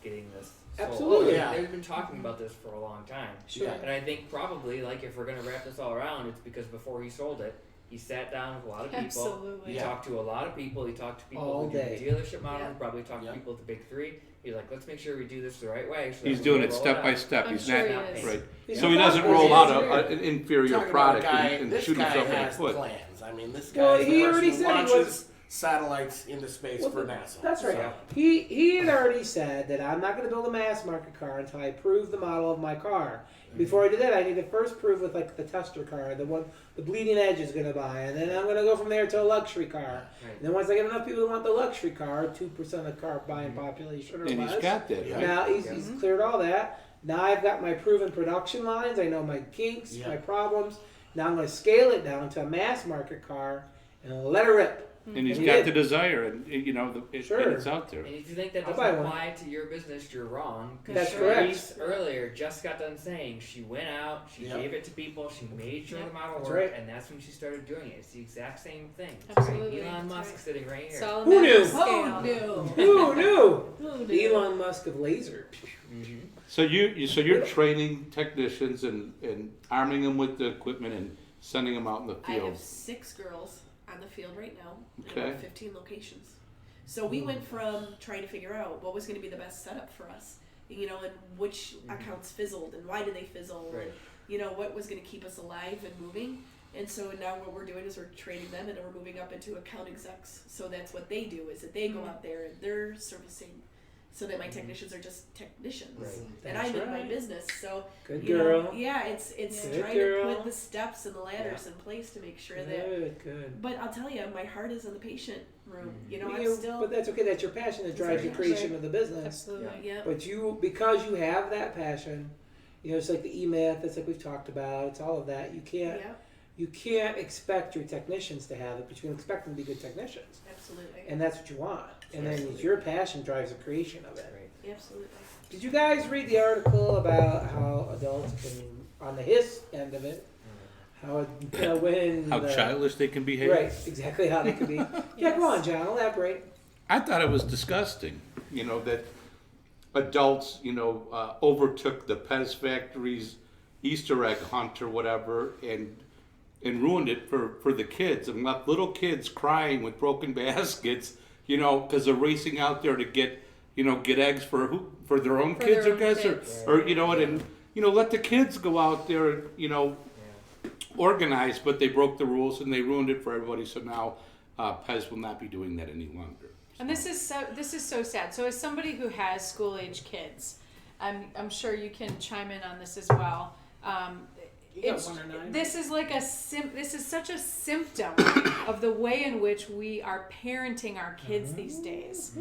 getting this. Absolutely. Oh, Yeah. They've been talking about this for a long time. Sure. Yeah. And I think probably, like, if we're going to wrap this all around, it's because before he sold it, he sat down with a lot of people. Absolutely. He Yeah. talked to a lot of people. He talked to people All who do day. the dealership model. Yeah. He probably talked Yeah. to people at the big three. He's like, let's make sure we do this the right way. So that He's we doing can it roll step out. by step. I'm He's sure not he is. right. He's So he not doesn't crazy. roll out He's an inferior Talking about a product guy, and this shoot guy himself in the has foot. plans. I mean, this guy Well, is the he person already who said he launches was- satellites into space Well, for NASA. That's right. So- He had already said that I'm not going to build a mass market car until I prove the model of my car. Before I do that, I need to first prove with like the tester car, the one the bleeding edge is going to buy, and then I'm going to go from there to a luxury car. Right. And then once I get enough people who want the luxury car, 2% of the car buying population or And less. he's got that, Yeah. right? Now he's cleared all that. Now I've got my proven production lines. I know my kinks, Yeah. my problems. Now I'm going to scale it down to a mass market car and let her rip. And he's And he got did. the desire, and you know, Sure. and it's out there. And if you think that I'll doesn't buy one. apply to your business, you're wrong. 'Cause That's Sherise correct. earlier just got done saying she went out, she Yep. gave it to people, she made sure Yep. the model That's worked, right. and that's when she started doing it. It's the exact same thing. Absolutely, Elon that's Musk right. sitting right here. It's all a Who matter knew? of scale. Who knew? Who The knew? Elon Musk of laser. Mhm. So you're training technicians and arming them with the equipment and sending them out in the I field. have 6 girls on the field right now in Okay. about 15 locations. So we went from trying to figure out what was going to be the best setup for us, you know, and which accounts fizzled and why did they fizzle, Right. and, you know, what was going to keep us alive and moving. And so now what we're doing is we're training them and we're moving up into account execs. So that's what they do is that they go out there and they're servicing so that my technicians are just technicians. Right. And That's I'm in my right. business. So Good you know, girl. yeah, it's Good trying girl. to put the steps and the ladders in place to make sure that. Good, good. But I'll tell you, my heart is in the patient room. You know, Well, I'm you- still. But that's okay. That's your passion that drives the Right. creation of the business. Absolutely. Yeah. But because you have that passion, you know, it's like the E-Myth. It's like we've talked about. It's all of that. You can't. Yeah. you can't expect your technicians to have it, but you can expect them to be good technicians. Absolutely. And that's what you want. And then Absolutely. your passion drives the creation of it. Right. Absolutely. Did you guys read the article about how adults can, on the hiss end of it, how when How the, childish they can behave. right, exactly how they could be. Yeah, go on, John, elaborate. I thought it was disgusting, that adults, overtook the Pez Factory's Easter egg hunt or whatever and ruined it for the kids and left little kids crying with broken baskets, because they're racing out there to get eggs for their own For kids, their I own guess, kids. or let the kids go out there, organized, but they broke the rules and they ruined it for everybody. So now Pez will not be doing that any longer. And this is so sad. So as somebody who has school age kids, I'm sure you can chime in on this as well. You got 1 or 9. This is like this is such a symptom of the way in which we are parenting our kids these days.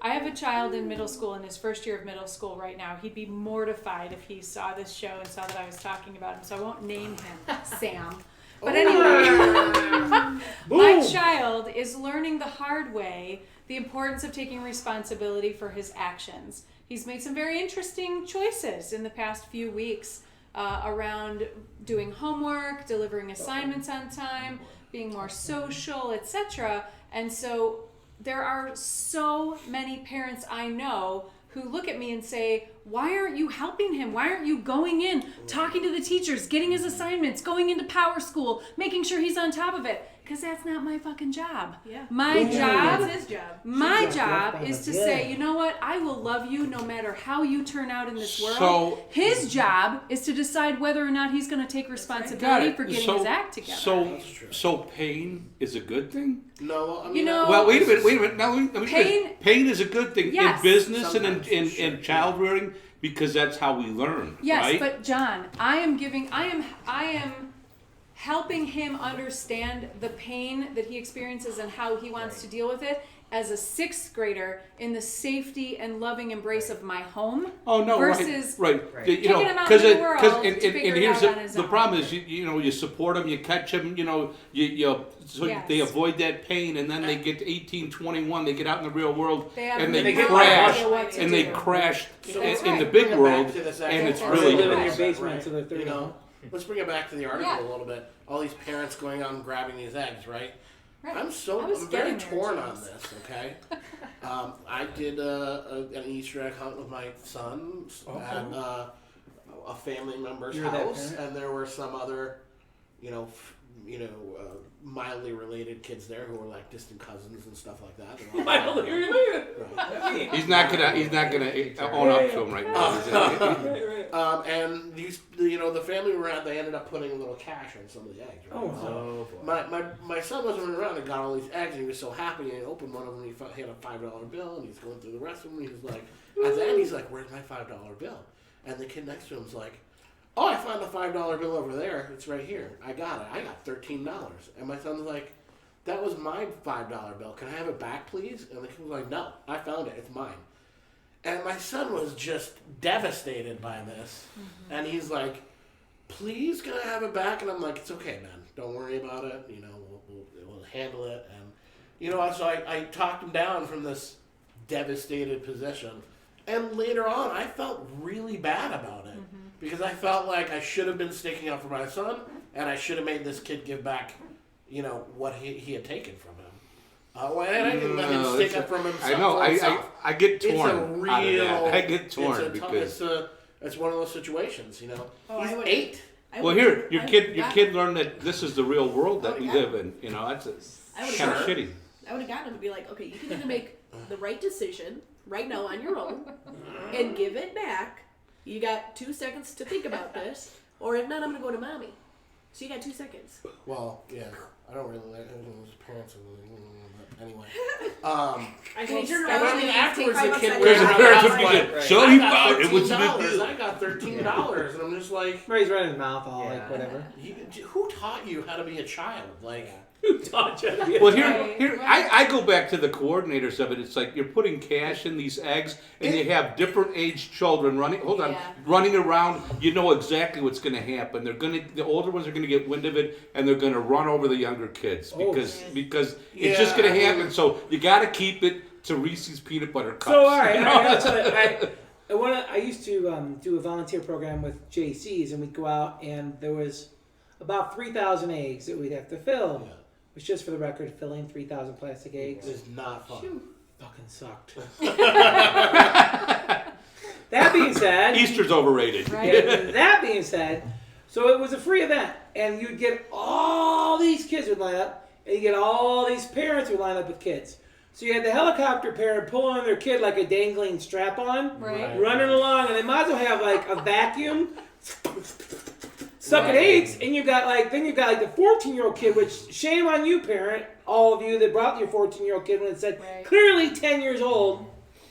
I have a child in middle school, in his first year of middle school right now. He'd be mortified if he saw this show and saw that I was talking about him, so I won't name him Sam. But anyway, my child is learning the hard way the importance of taking responsibility for his actions. He's made some very interesting choices in the past few weeks around doing homework, delivering assignments on time, being more social, etc. And so there are so many parents I know who look at me and say, why aren't you helping him? Why aren't you going in, talking to the teachers, getting his assignments, going into power school, making sure he's on top of it? Because that's not my fucking job. Yeah. My job That's his job. my She's job got is to yeah. say, you know what? I will love you no matter how you turn out in this world. So- His job is to decide whether or not he's going to take responsibility for getting his act together. That's true. So pain is a good thing? No, I mean, You know- Well, wait a minute. Now, let me Pain- pain is a good thing Yes. in business and Sometimes, in for sure, child rearing because that's how we learn, Yes, right? but John, I am helping him understand the pain that he experiences and how he wants to deal with it as a 6th grader in the safety and loving embrace of my home. Oh no! versus right. Right. You know, kicking him out because in the world to and figure it here's out on his the own. problem is you support them, you catch them, you so Yes. they avoid that pain, and then they get to 18, 21, they get out in the real world, They have and no they get crash, idea what to and they do. crash So in let's the right. big bring it world, back to this and it's actual Or really they live in bad. your basement Right. until they're 30. You know, let's bring it back to the article Yeah. a little bit. All these parents going out and grabbing these eggs, right? Right. I'm I was very getting there, torn on James. this. Okay, I did an Easter egg hunt with my son at a family member's You're that house, parent? and there were some other, mildly related kids there who were like distant cousins and stuff like that. And all that. Right. He's not gonna own up to him right now. And the family we were at, they ended up putting a little cash on some of the eggs. Right? Oh, So Oh boy. my son was running around and got all these eggs, and he was so happy. And he opened one of them, and he had a $5 bill, and he's going through the rest of them. And he's like, at the end, he's like, "Where's my $5 bill?" And the kid next to him's like, "Oh, I found the $5 bill over there. It's right here. I got it. I got $13." And my son's like, "That was my $5 bill. Can I have it back, please?" And the kid was like, "No, I found it. It's mine." And my son was just devastated by this. And he's like, "Please, can I have it back?" And I'm like, "It's okay, man. Don't worry about it. We'll handle it." And, so I talked him down from this devastated position. And later on, I felt really bad about it. Because I felt like I should have been sticking up for my son, and I should have made this kid give back, what he had taken from him. And I didn't let him stick up for himself. I know. for himself. I get It's a torn real. out of that. I get torn it's because. it's one of those situations, Oh, He's I would- 8. I Well, would- here, your I kid would've learned that this is the real world that we Yeah. live in. That's I would've kind of got- shitty. I would have gotten him to be like, okay, you can either make the right decision right now on your own and give it back. You got 2 seconds to think about this, or if not, I'm gonna go to mommy. So you got 2 seconds. Well, yeah, I don't really like his parents. But anyway, I can turn and around then and afterwards take the 5 kid bucks was Because the out of parents my would be pocket. like, Right. so I you got found it. What's the big $13. deal? I got $13, and I'm just like, Right, he's running his mouth all like Yeah. whatever. who taught you how to be a child? Like, Who taught you to be a Well, child? here, I go back to the coordinators of it. It's like you're putting cash in these eggs, and you have different age children running. Hold on, Yeah. running around. You know exactly what's going to happen. The older ones are going to get wind of it, and they're going to run over the younger kids Oh. because it's just going to happen. So you got to keep it to Reese's peanut butter cups. So all right, I used to do a volunteer program with JCs, and we'd go out, and there was about 3,000 eggs that we'd have to fill. Yeah. Which, just for the record, filling 3,000 plastic eggs It's not fun. fucking sucked. That being said, Easter's overrated. yeah, that being said, so it was a free event, and you'd get all these kids would line up, and you get all these parents would line up with kids. So you had the helicopter parent pulling on their kid like a dangling strap on, Right. running along, and they might as well have like a vacuum sucking eggs, and you've got like the 14-year-old kid, which shame on you, parent, all of you that brought your 14-year-old kid when it said Right. clearly 10 years old.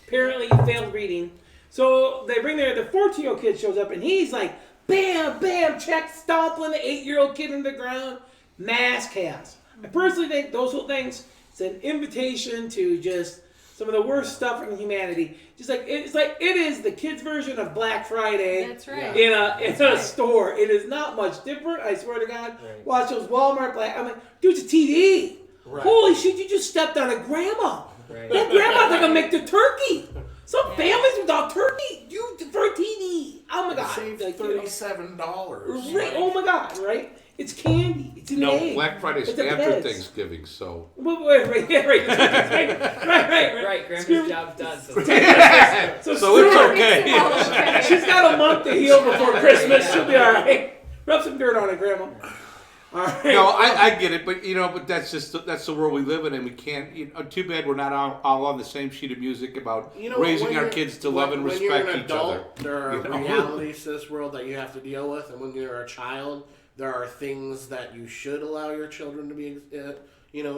Apparently you failed reading. So they bring the 14-year-old kid shows up, and he's like, bam, bam, check, stomping the 8-year-old kid in the ground. Mass chaos. I personally think those whole things, it's an invitation to just some of the worst stuff in humanity. Just like it is the kids' version of Black Friday. That's right. In a store. It is not much different, I swear to God. Right. Watch those Walmart Black. I'm like, dude, it's a TV. Right. Holy shit, you just stepped on a grandma. Right. That grandma's gonna make the turkey. Some Yeah. families without turkey, you for a TV. Oh my God. Save Like, you know, $37. right, oh my God, right? It's candy. It's an No, egg. Black Friday's It's a after Pez. Thanksgiving, so. Right, yeah, right. Right. Right, Grandma's Screw- job's done. So So So screw it's her. okay. She's got a month to heal before Christmas. She'll be all right. Rub some dirt on it, Grandma. All right. No, I get it, but that's the world we live in, and we can't. Too bad we're not all on the same sheet of music about raising when our you're- kids to love and when you're respect an each adult, other. There are You know? realities to this world that you have to deal with, and when you're a child, there are things that you should allow your children to be,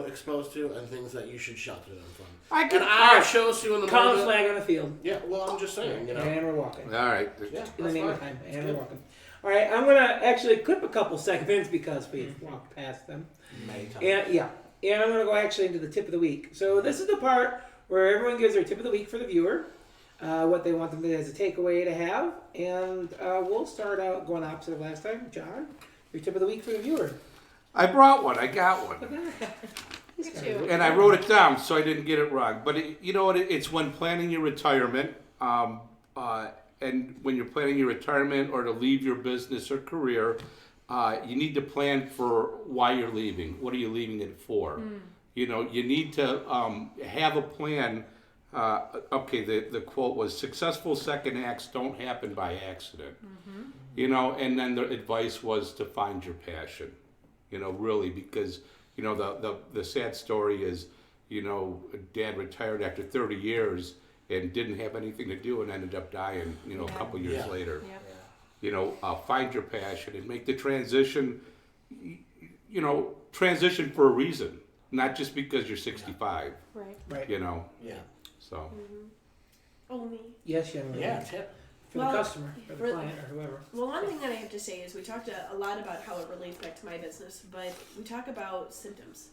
exposed to, and things that you should shelter them from. I can. And I chose to in the College moment. flag on the field. Yeah, well, I'm just saying, And we're walking. All right. Yeah, In the that's name of fine. time. And we're walking. All right, I'm going to actually clip a couple segments because we've walked past them. Many times. And I'm going to go actually into the tip of the week. So this is the part where everyone gives their tip of the week for the viewer, what they want them to as a takeaway to have. And we'll start out going opposite of last time. John, your tip of the week for the viewer. I brought one. I got one. Look at you. And I wrote it down so I didn't get it wrong. But you know what? It's when planning your retirement, and when you're planning your retirement or to leave your business or career, you need to plan for why you're leaving. What are you leaving it for? You need to have a plan. The quote was, "Successful second acts don't happen by accident." And then the advice was to find your passion. Really, because the sad story is, Dad retired after 30 years and didn't have anything to do and ended up dying, a couple years later. Yep. Find your passion and make the transition, transition for a reason, not just because you're 65, Right. Right. Yeah. so. Oh, me. Yes, young lady. Yeah, tip. For Well, the customer, or the for- client, or whoever. Well, one thing that I have to say is we talked a lot about how it relates back to my business, but we talk about symptoms.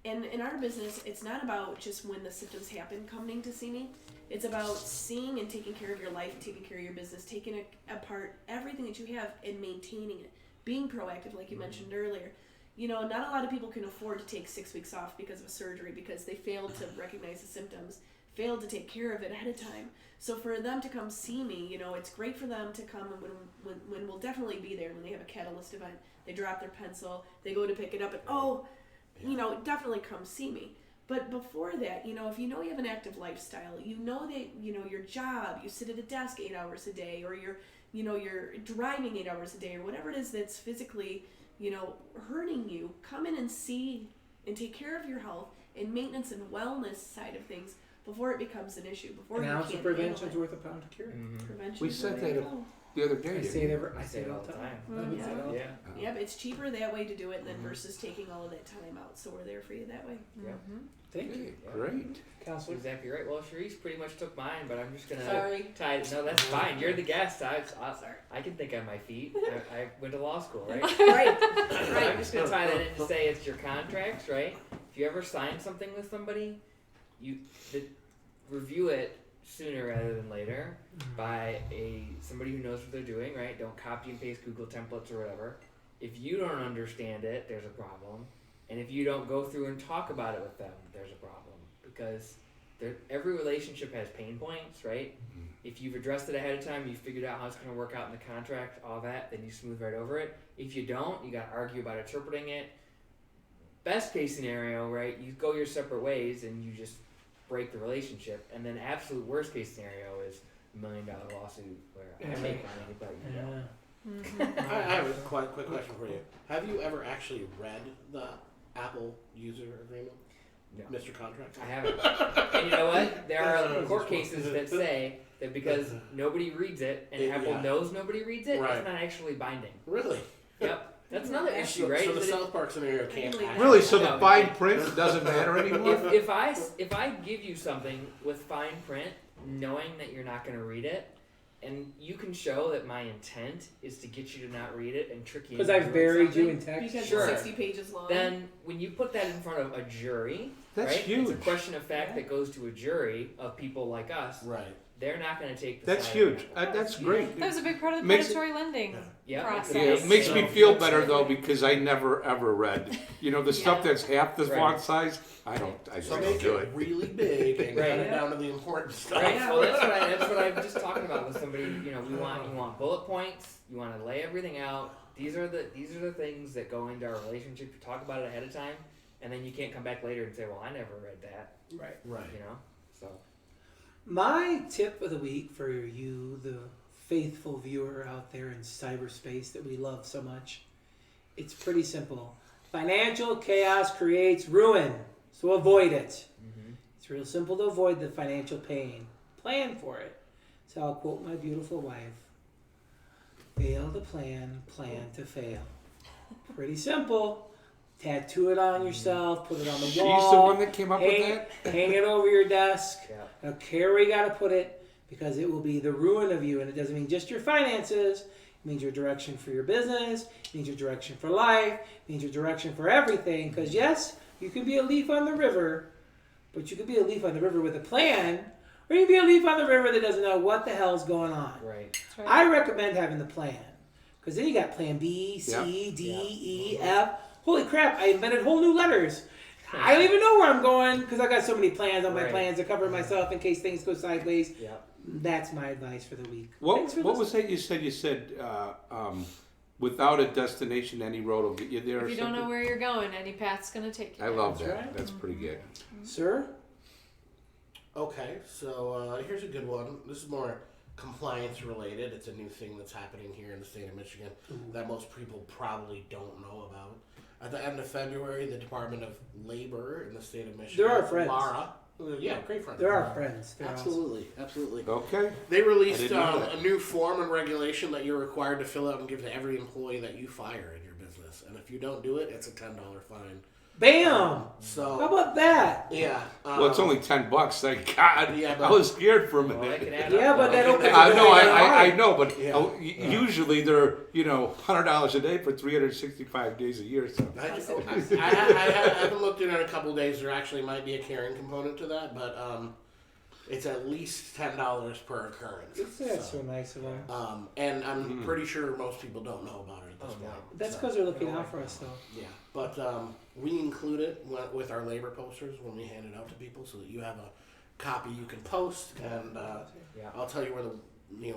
And in our business, it's not about just when the symptoms happen coming to see me. It's about seeing and taking care of your life, taking care of your business, taking apart everything that you have and maintaining it. Being proactive, like you mentioned earlier. Not a lot of people can afford to take 6 weeks off because of a surgery because they failed to recognize the symptoms, failed to take care of it ahead of time. So for them to come see me, it's great for them to come, and when we'll definitely be there when they have a catalyst event. They drop their pencil, they go to pick it up, and definitely come see me. But before that, if you have an active lifestyle, that your job, you sit at a desk 8 hours a day, or you're driving 8 hours a day, or whatever it is that's physically hurting you, come in and see and take care of your health and maintenance and wellness side of things before it becomes an issue. Before An you ounce can't of handle prevention is it. worth a pound of cure. Prevention We is said the way to that go. the other day. I didn't say we? it I say it all the time. I would say it all the Yeah. time. Yeah, but it's cheaper that way to do it than versus taking all of that time out. So we're there for you that way. Yeah. Thank you, Yeah. Great. That's Counselor. exactly right. Well, Sherise pretty much took mine, but I'm just gonna Sorry. tie. No, that's fine. You're the guest. I can think on my feet. I went to law school, right? Right. I'm just gonna tie that in and say it's your contracts, right? If you ever sign something with somebody, review it sooner rather than later by somebody who knows what they're doing, right? Don't copy and paste Google templates or whatever. If you don't understand it, there's a problem. And if you don't go through and talk about it with them, there's a problem. Because every relationship has pain points, right? If you've addressed it ahead of time, you've figured out how it's going to work out in the contract, all that, then you smooth right over it. If you don't, you got to argue about interpreting it. Best case scenario, right? You go your separate ways and you just break the relationship. And then absolute worst case scenario is $1 million lawsuit where I make money, but you don't. I have a quick question for you. Have you ever actually read the Apple user agreement? No. Mr. Contract? I haven't. And you know what? There are court cases that say that because nobody reads it and Apple knows nobody reads it, it's not actually binding. Really? Yep. That's another issue, right? So the South Park scenario can't actually... Really? So the fine print doesn't matter anymore? If I give you something with fine print, knowing that you're not going to read it, and you can show that my intent is to get you to not read it and trick you Because into I've doing buried you something, in text. Because Sure. it's 60 pages long. then when you put that in front of a jury, That's right? huge. It's a question of fact that goes to a jury of people like us. Right. They're not going to take the That's side huge. of Apple. That's great. That was a big part of the Makes- predatory lending Yeah, process. Yeah, it makes me feel better though because I never ever read. You know, the stuff that's half the Right. font size, I just So don't make do it it. really big and Right. cut it down to the important stuff. Right. Well, that's what I'm just talking about with somebody. You know, you want bullet points. You want to lay everything out. These are the things that go into our relationship. You talk about it ahead of time, and then you can't come back later and say, "Well, I never read that." Right. Right. You know. So My tip of the week for you, the faithful viewer out there in cyberspace that we love so much, it's pretty simple. Financial chaos creates ruin, so avoid it. It's real simple to avoid the financial pain. Plan for it. So I'll quote my beautiful wife. Fail to plan, plan to fail. Pretty simple. Tattoo it on yourself, put it on the She's wall. the one that came up with hang, that? hang it over your desk. yeah. I don't care where you got to put it because it will be the ruin of you. And it doesn't mean just your finances. It means your direction for your business. It means your direction for life. It means your direction for everything. Because yes, you can be a leaf on the river, but you could be a leaf on the river with a plan, or you can be a leaf on the river that doesn't know what the hell's going on. Right. That's right. I recommend having the plan because then you got plan B, C, Yeah. D, E, F. Holy crap, I invented whole new letters. I don't even know where I'm going because I've got so many plans on my Right. plans to cover myself in case things go sideways. Yeah. That's my advice for the week. What Thanks for was listening. that you said? Without a destination, any road will get you there. If or you don't know something? where you're going, any path's going to take you. I love That's that. right. That's pretty good. Sir? Okay, so here's a good one. This is more compliance related. It's a new thing that's happening here in the state of Michigan that most people probably don't know about. At the end of February, the Department of Labor in the state of Michigan, They're our friends. Laura, yeah, great friends. They're our friends. They're awesome. Absolutely, absolutely. Okay. They released I didn't know that. a new form and regulation that you're required to fill out and give to every employee that you fire in your business. And if you don't do it, it's a $10 fine. Bam! So How about that? yeah, Well, it's only $10. Thank God. Yeah, I but- was scared for a Well, that minute. could add Yeah, up, but though. that opens I the know, door. I know, but Yeah. usually they're $100 a day for 365 days a year. So I haven't looked in a couple of days. There actually might be a carrying component to that, but it's at least $10 per occurrence. That's so nice of them. And I'm pretty sure most people don't know about it at this Oh, no. point. That's so, because they're looking out for us, though. yeah, but we include it with our labor posters when we hand it out to people, so that you have a copy you can post, and Yeah. I'll tell you where the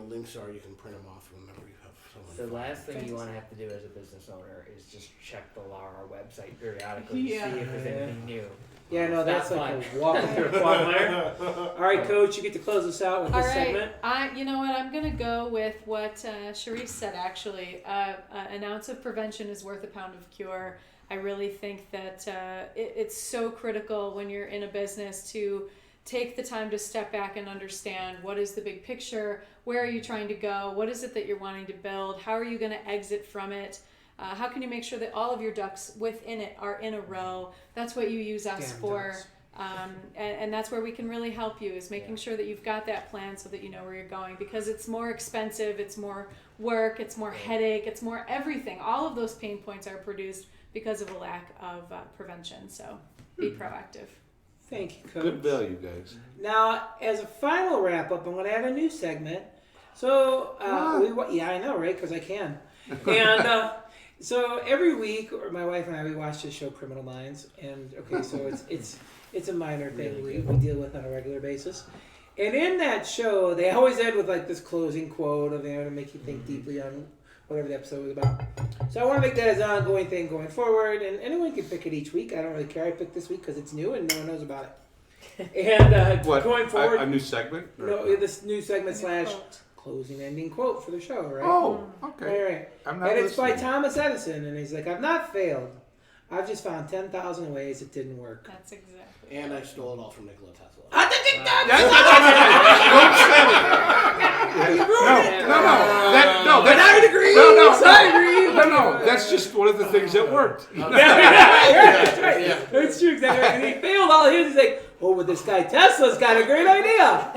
links are. You can print them off whenever you have someone. The last thing you want to have to do as a business owner is just check the Lara website periodically to Yeah. see if there's anything new. Yeah, no, that's Not like fun. a walking through a quagmire. All right, Coach, you get to close us out with All this right, segment. you know what? I'm gonna go with what Sherise said. Actually, an ounce of prevention is worth a pound of cure. I really think that it's so critical when you're in a business to take the time to step back and understand what is the big picture, where are you trying to go, what is it that you're wanting to build, how are you going to exit from it. How can you make sure that all of your ducks within it are in a row? That's what you use us Damn for. ducks. And that's where we can really help you, is making sure that you've got that plan so that you know where you're going, because it's more expensive, it's more work, it's more headache, it's more everything. All of those pain points are produced because of a lack of prevention. So be proactive. Thank you, Coach. good value, guys. Now, as a final wrap up, I'm going to add a new segment. So, yeah, I know, right? Because I can. And So every week, or my wife and I, we watch this show, Criminal Minds, and okay, so it's a minor thing we deal with on a regular basis. And in that show, they always end with like this closing quote of to make you think deeply on whatever the episode was about. So I want to make that as an ongoing thing going forward, and anyone can pick it each week. I don't really care. I picked this week because it's new and no one knows about it. And going forward, a new segment? no, this new segment / closing ending quote for the show, right? Oh, okay. Right. I'm not And it's by listening. Thomas Edison, and he's like, I've not failed. I've just found 10,000 ways it didn't work. That's exactly. And I stole it all from Nikola Tesla. No, that's just one of the things that worked. That's right. That's true, exactly. And he failed all his. He's like, oh, but this guy Tesla's got a great idea.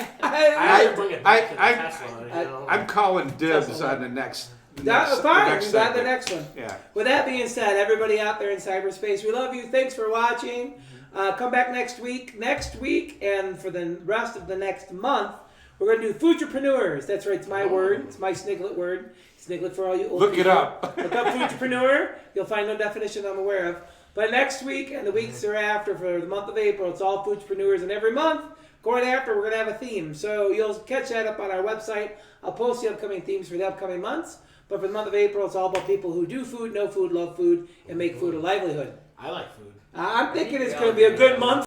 I'm calling dibs on the next. That's fine. We got the next one. Yeah. With that being said, everybody out there in cyberspace, we love you. Thanks for watching. Come back next week. Next week, and for the rest of the next month, we're going to do Futurepreneurs. That's right. It's my word. It's my Sniglet word. Sniglet for all you old Look people. it up. Look up Futurepreneur. You'll find no definition I'm aware of. But next week and the weeks thereafter, for the month of April, it's all Futurepreneurs. And every month, going after, we're going to have a theme. So you'll catch that up on our website. I'll post the upcoming themes for the upcoming months. But for the month of April, it's all about people who do food, know food, love food, and make food a livelihood. I like food. I'm thinking it's going to be a good month.